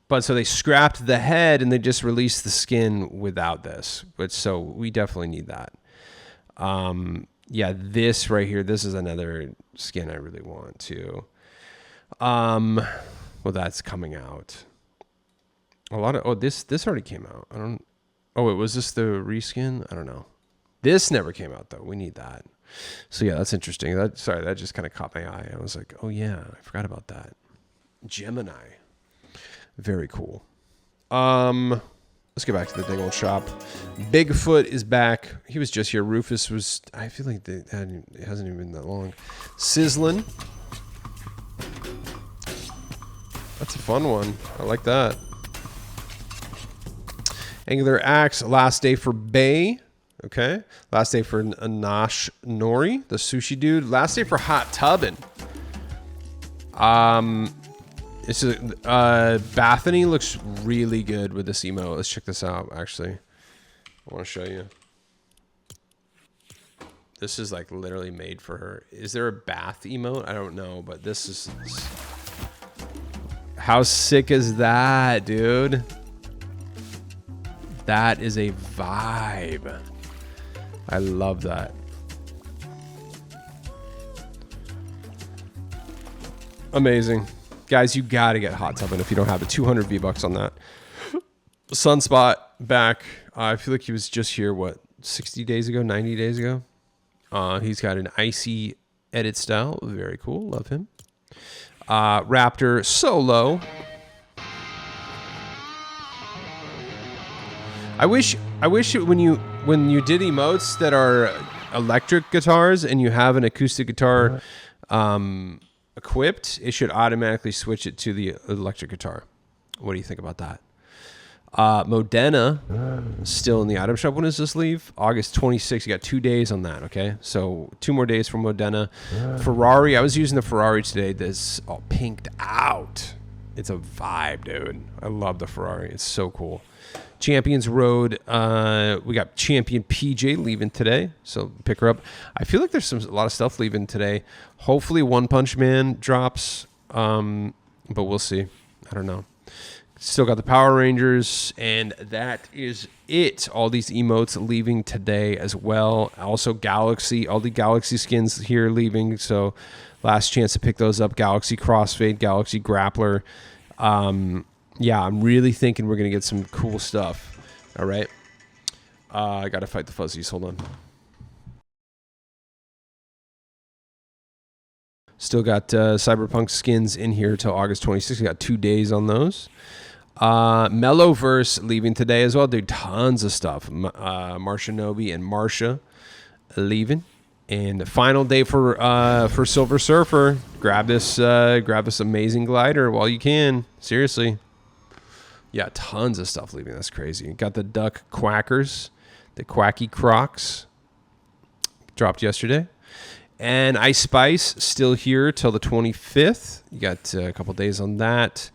But so they scrapped the head and they just released the skin without this. But so we definitely need that. Yeah, this right here, this is another skin I really want too. Well, that's coming out. This already came out. Was this the reskin? I don't know. This never came out though. We need that. So yeah, that's interesting. That just kind of caught my eye. I was like, oh yeah, I forgot about that. Gemini. Very cool. Let's get back to the dang old shop. Bigfoot is back. He was just here. Rufus was, I feel like it hasn't even been that long. Sizzlin'. That's a fun one. I like that. Angular Axe, last day for Bay. Okay. Last day for Anash Nori, the sushi dude. Last day for Hot Tubbin. This is Bathany looks really good with this emote. Let's check this out, actually. I want to show you. This is like literally made for her. Is there a bath emote? I don't know, but this is... How sick is that, dude? That is a vibe. I love that. Amazing. Guys, you got to get Hot Tubbin if you don't have it. 200 V-Bucks on that. Sunspot back. I feel like he was just here, 60 days ago, 90 days ago? He's got an icy edit style. Very cool. Love him. Raptor Solo. I wish when you did emotes that are electric guitars and you have an acoustic guitar equipped, it should automatically switch it to the electric guitar. What do you think about that? Modena still in the item shop. When does this leave? August 26th. You got 2 days on that. Okay, so 2 more days for Modena. Ferrari. I was using the Ferrari today. This all pinked out. It's a vibe, dude. I love the Ferrari. It's so cool. Champions Road. We got Champion PJ leaving today, so pick her up. I feel like there's a lot of stuff leaving today. Hopefully One Punch Man drops, but we'll see. I don't know. Still got the Power Rangers, and that is it. All these emotes leaving today as well. Also Galaxy, all the Galaxy skins here leaving, so last chance to pick those up. Galaxy Crossfade, Galaxy Grappler. Yeah, I'm really thinking we're going to get some cool stuff. All right. I got to fight the fuzzies. Hold on. Still got Cyberpunk skins in here till August 26th. We got 2 days on those. Mellowverse leaving today as well. Dude, tons of stuff. Marsha Nobi and Marsha leaving. And the final day for Silver Surfer. Grab this amazing glider while you can. Seriously. Yeah, tons of stuff leaving. That's crazy. Got the duck quackers, the quacky crocs. Dropped yesterday. And Ice Spice still here till the 25th. You got a couple days on that.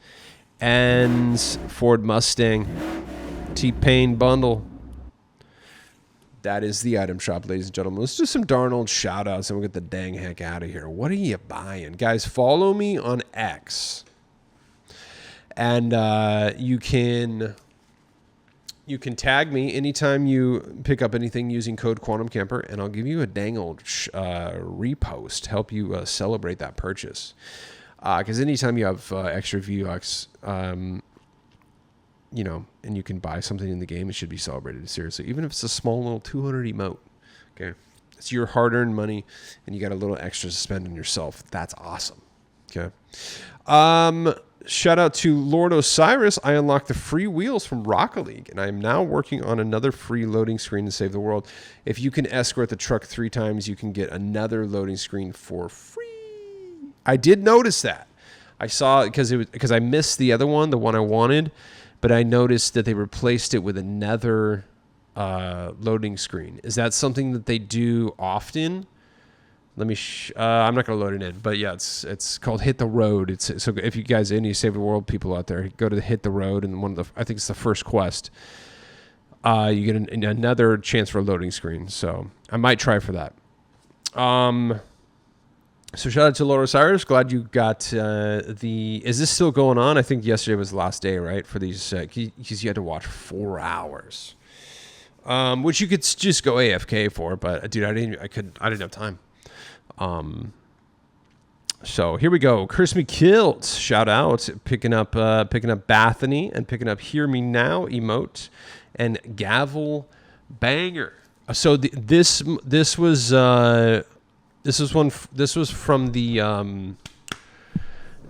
And Ford Mustang T-Pain bundle. That is the item shop, ladies and gentlemen. Let's do some darn old shout outs and we'll get the dang heck out of here. What are you buying? Guys, follow me on X. And you can tag me anytime you pick up anything using code QuantumCamper, and I'll give you a dang old repost, help you celebrate that purchase. Because anytime you have extra VUX, and you can buy something in the game, it should be celebrated, seriously. Even if it's a small little 200 emote, okay? It's your hard-earned money, and you got a little extra to spend on yourself. That's awesome, okay? Shout out to Lord Osiris. I unlocked the free wheels from Rocket League, and I am now working on another free loading screen to save the world. If you can escort the truck 3 times, you can get another loading screen for free. I did notice that. I saw it because I missed the other one, the one I wanted, but I noticed that they replaced it with another loading screen. Is that something that they do often? Let me. I'm not gonna load it in, but yeah, it's called Hit the Road. So if you guys any Save the World people out there, go to the Hit the Road, and I think it's the first quest. You get another chance for a loading screen. So I might try for that. So shout out to Laura Cyrus. Glad you got Is this still going on? I think yesterday was the last day, right? For these, because you had to watch 4 hours, which you could just go AFK for. But dude, I didn't have time. So here we go. Curse Me Killed. Shout out. Picking up Bathany and picking up Hear Me Now emote and Gavel Banger. So this was from the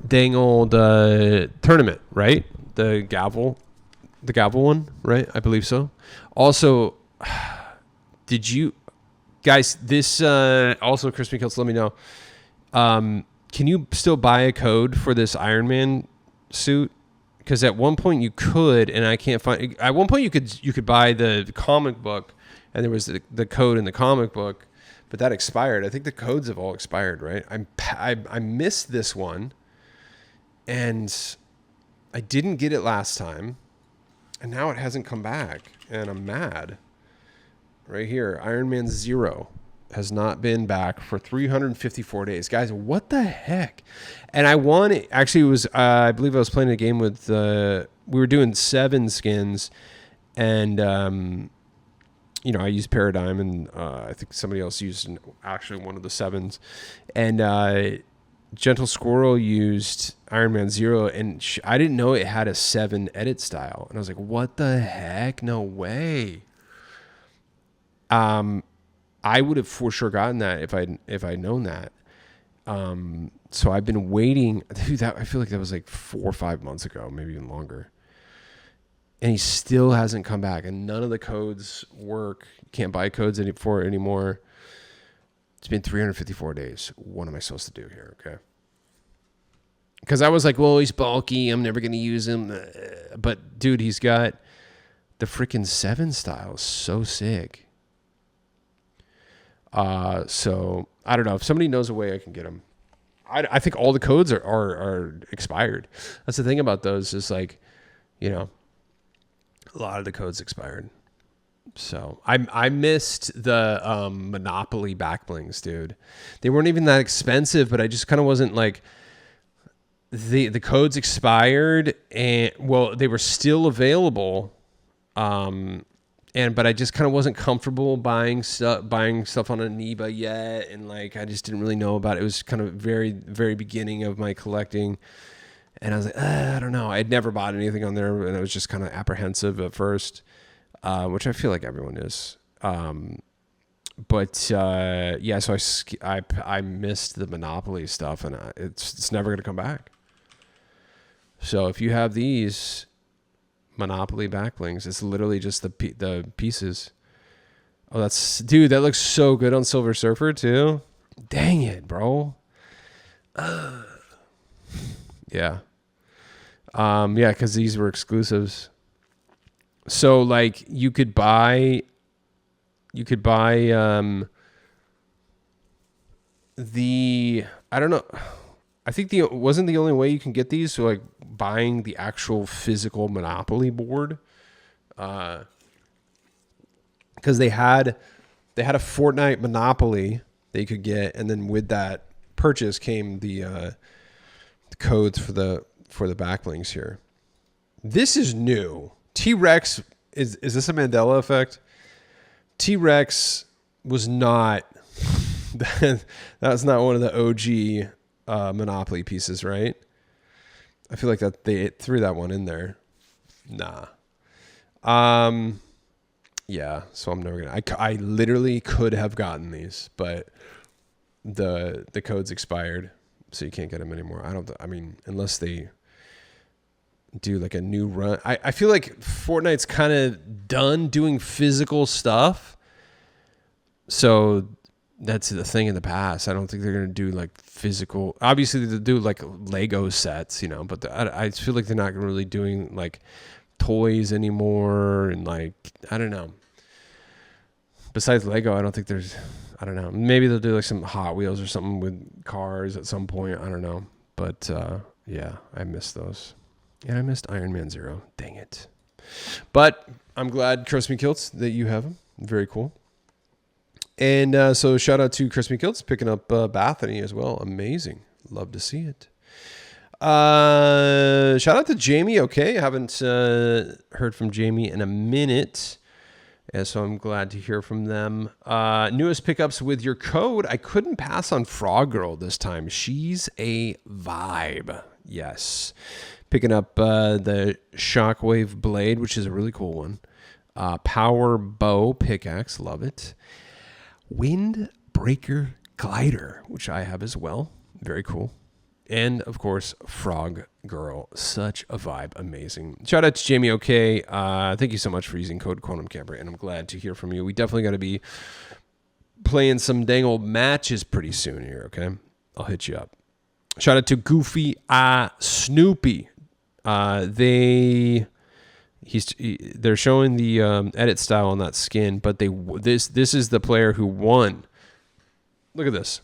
dang old tournament, right? The gavel one, right? I believe so. Also, did you guys? This also Crispy Kills. Let me know. Can you still buy a code for this Iron Man suit? Because at one point you could, and I can't find. At one point you could buy the comic book, and there was the code in the comic book. But that expired. I think the codes have all expired, right? I missed this one, and I didn't get it last time, and now it hasn't come back, and I'm mad. Right here, Iron Man 0 has not been back for 354 days. Guys, what the heck? And I won it. Actually, it was I believe I was playing a game with we were doing 7 skins, and I used Paradigm, and I think somebody else used actually one of the 7s. And Gentle Squirrel used Iron Man 0, and I didn't know it had a 7 edit style. And I was like, what the heck? No way. I would have for sure gotten that if I'd known that. So I've been waiting. Dude, I feel like that was like 4 or 5 months ago, maybe even longer. And he still hasn't come back, and none of the codes work. You can't buy codes for it anymore. It's been 354 days. What am I supposed to do here? Okay. Because I was like, well, he's bulky. I'm never going to use him. But, dude, he's got the freaking 7 style. So sick. So, I don't know. If somebody knows a way I can get him. I think all the codes are expired. That's the thing about those is like, a lot of the codes expired. So I missed the Monopoly backblings, dude. They weren't even that expensive, but I just kind of wasn't like the codes expired, and well, they were still available. But I just kind of wasn't comfortable buying stuff on Aniba yet, and like I just didn't really know about it. It was kind of very, very beginning of my collecting. And I was like, I don't know. I'd never bought anything on there, and I was just kind of apprehensive at first, which I feel like everyone is. So I missed the Monopoly stuff, and it's never going to come back. So if you have these Monopoly backlinks, it's literally just the pieces. Oh, dude, that looks so good on Silver Surfer too. Dang it, bro. Yeah. Yeah, because these were exclusives. So like you could buy I don't know. I think wasn't the only way you can get these, so like buying the actual physical Monopoly board. Because they had a Fortnite Monopoly that you could get, and then with that purchase came the codes for the backlinks here. This is new. T-Rex is this a Mandela effect? T-Rex was not that was not one of the OG Monopoly pieces, right? I feel like that they threw that one in there. Nah. Yeah, so I'm never gonna. I literally could have gotten these, but the code's expired, so you can't get them anymore. I mean, unless they do like a new run. I feel like Fortnite's kind of done doing physical stuff, so that's the thing in the past. I don't think they're gonna do like physical. Obviously, they do like Lego sets, but I feel like they're not really doing like toys anymore, and like I don't know. Besides Lego, I don't think I don't know. Maybe they'll do like some Hot Wheels or something with cars at some point. I don't know. But yeah, I missed those. And I missed Iron Man 0. Dang it. But I'm glad, Crispy Kilts, that you have them. Very cool. And so shout out to Crispy Kilts picking up Bathany as well. Amazing. Love to see it. Shout out to Jamie. Okay, I haven't heard from Jamie in a minute. And so I'm glad to hear from them. Newest pickups with your code. I couldn't pass on Frog Girl this time. She's a vibe. Yes. Picking up the Shockwave Blade, which is a really cool one. Power Bow Pickaxe. Love it. Windbreaker Glider, which I have as well. Very cool. And, of course, Frog Girl. Such a vibe. Amazing. Shout out to Jamie OK. Thank you so much for using code Quantum Camper, and I'm glad to hear from you. We definitely got to be playing some dang old matches pretty soon here, okay? I'll hit you up. Shout out to Goofy Snoopy. They're showing the edit style on that skin, but this is the player who won. Look at this.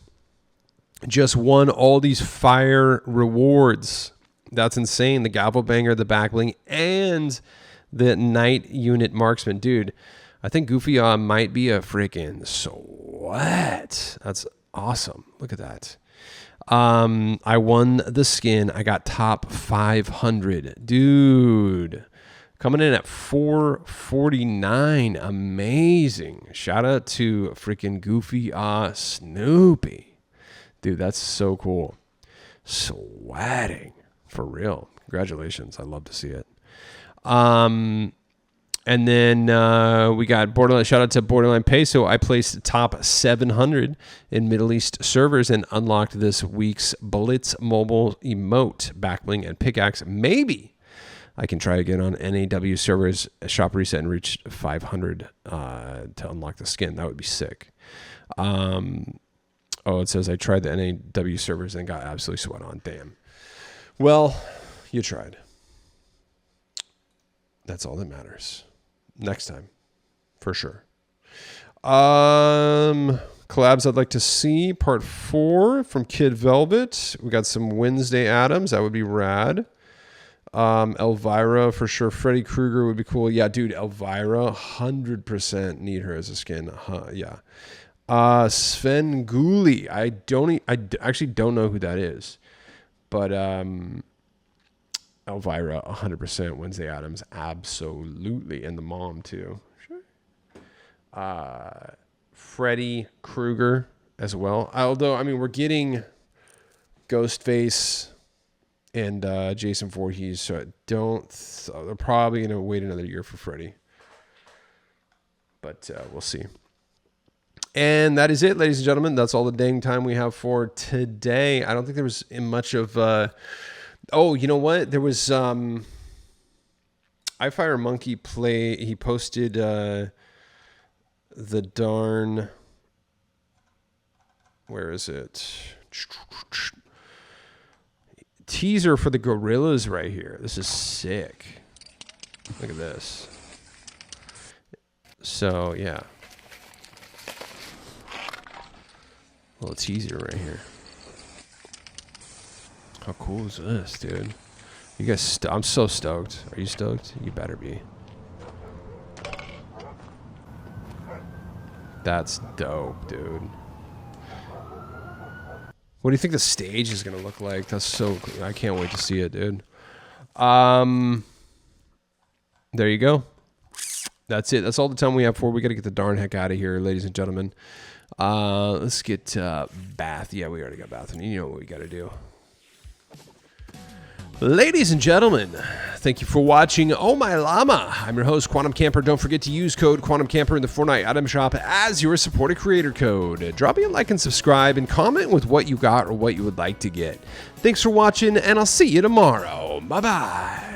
Just won all these fire rewards. That's insane. The Gavel Banger, the Backling, and the Night Unit Marksman. Dude, I think Goofy might be a freaking sweat. That's awesome. Look at that. I won the skin. I got top 500. Dude, coming in at 449. Amazing. Shout out to freaking Goofy Snoopy. Dude, that's so cool. Sweating. For real. Congratulations. I love to see it. And then we got Borderline. Shout out to Borderline Peso. I placed top 700 in Middle East servers and unlocked this week's Blitz mobile emote, backbling, and pickaxe. Maybe I can try again on NAW servers, shop reset, and reach 500 to unlock the skin. That would be sick. Oh, it says I tried the NAW servers and got absolutely sweat on. Damn. Well, you tried. That's all that matters. Next time, for sure. Collabs I'd like to see. Part 4 from Kid Velvet. We got some Wednesday Addams. That would be rad. Elvira for sure. Freddy Krueger would be cool. Yeah, dude, Elvira, 100% need her as a skin. Yeah. Sven Guli. I actually don't know who that is, but Elvira 100%. Wednesday Addams absolutely, and the mom too. Sure. Freddy Krueger as well. Although I mean we're getting Ghostface and Jason Voorhees, so they're probably gonna wait another year for Freddy, but we'll see. And that is it, ladies and gentlemen. That's all the dang time we have for today. I don't think there was much of... oh, you know what? There was... iFire Monkey play... He posted the darn... Where is it? Teaser for the gorillas right here. This is sick. Look at this. So, yeah. Little teaser right here. How cool is this, dude? You guys, I'm so stoked. Are you stoked? You better be. That's dope, dude. What do you think the stage is gonna look like? That's so cool. I can't wait to see it, dude. There you go. That's it. That's all the time we have for. We got to get the darn heck out of here, ladies and gentlemen. Let's get Bath. Yeah, we already got Bathany. You know what we got to do. Ladies and gentlemen, thank you for watching Oh My Llama. I'm your host, Quantum Camper. Don't forget to use code Quantum Camper in the Fortnite item shop as your supported creator code. Drop me a like and subscribe and comment with what you got or what you would like to get. Thanks for watching, and I'll see you tomorrow. Bye-bye.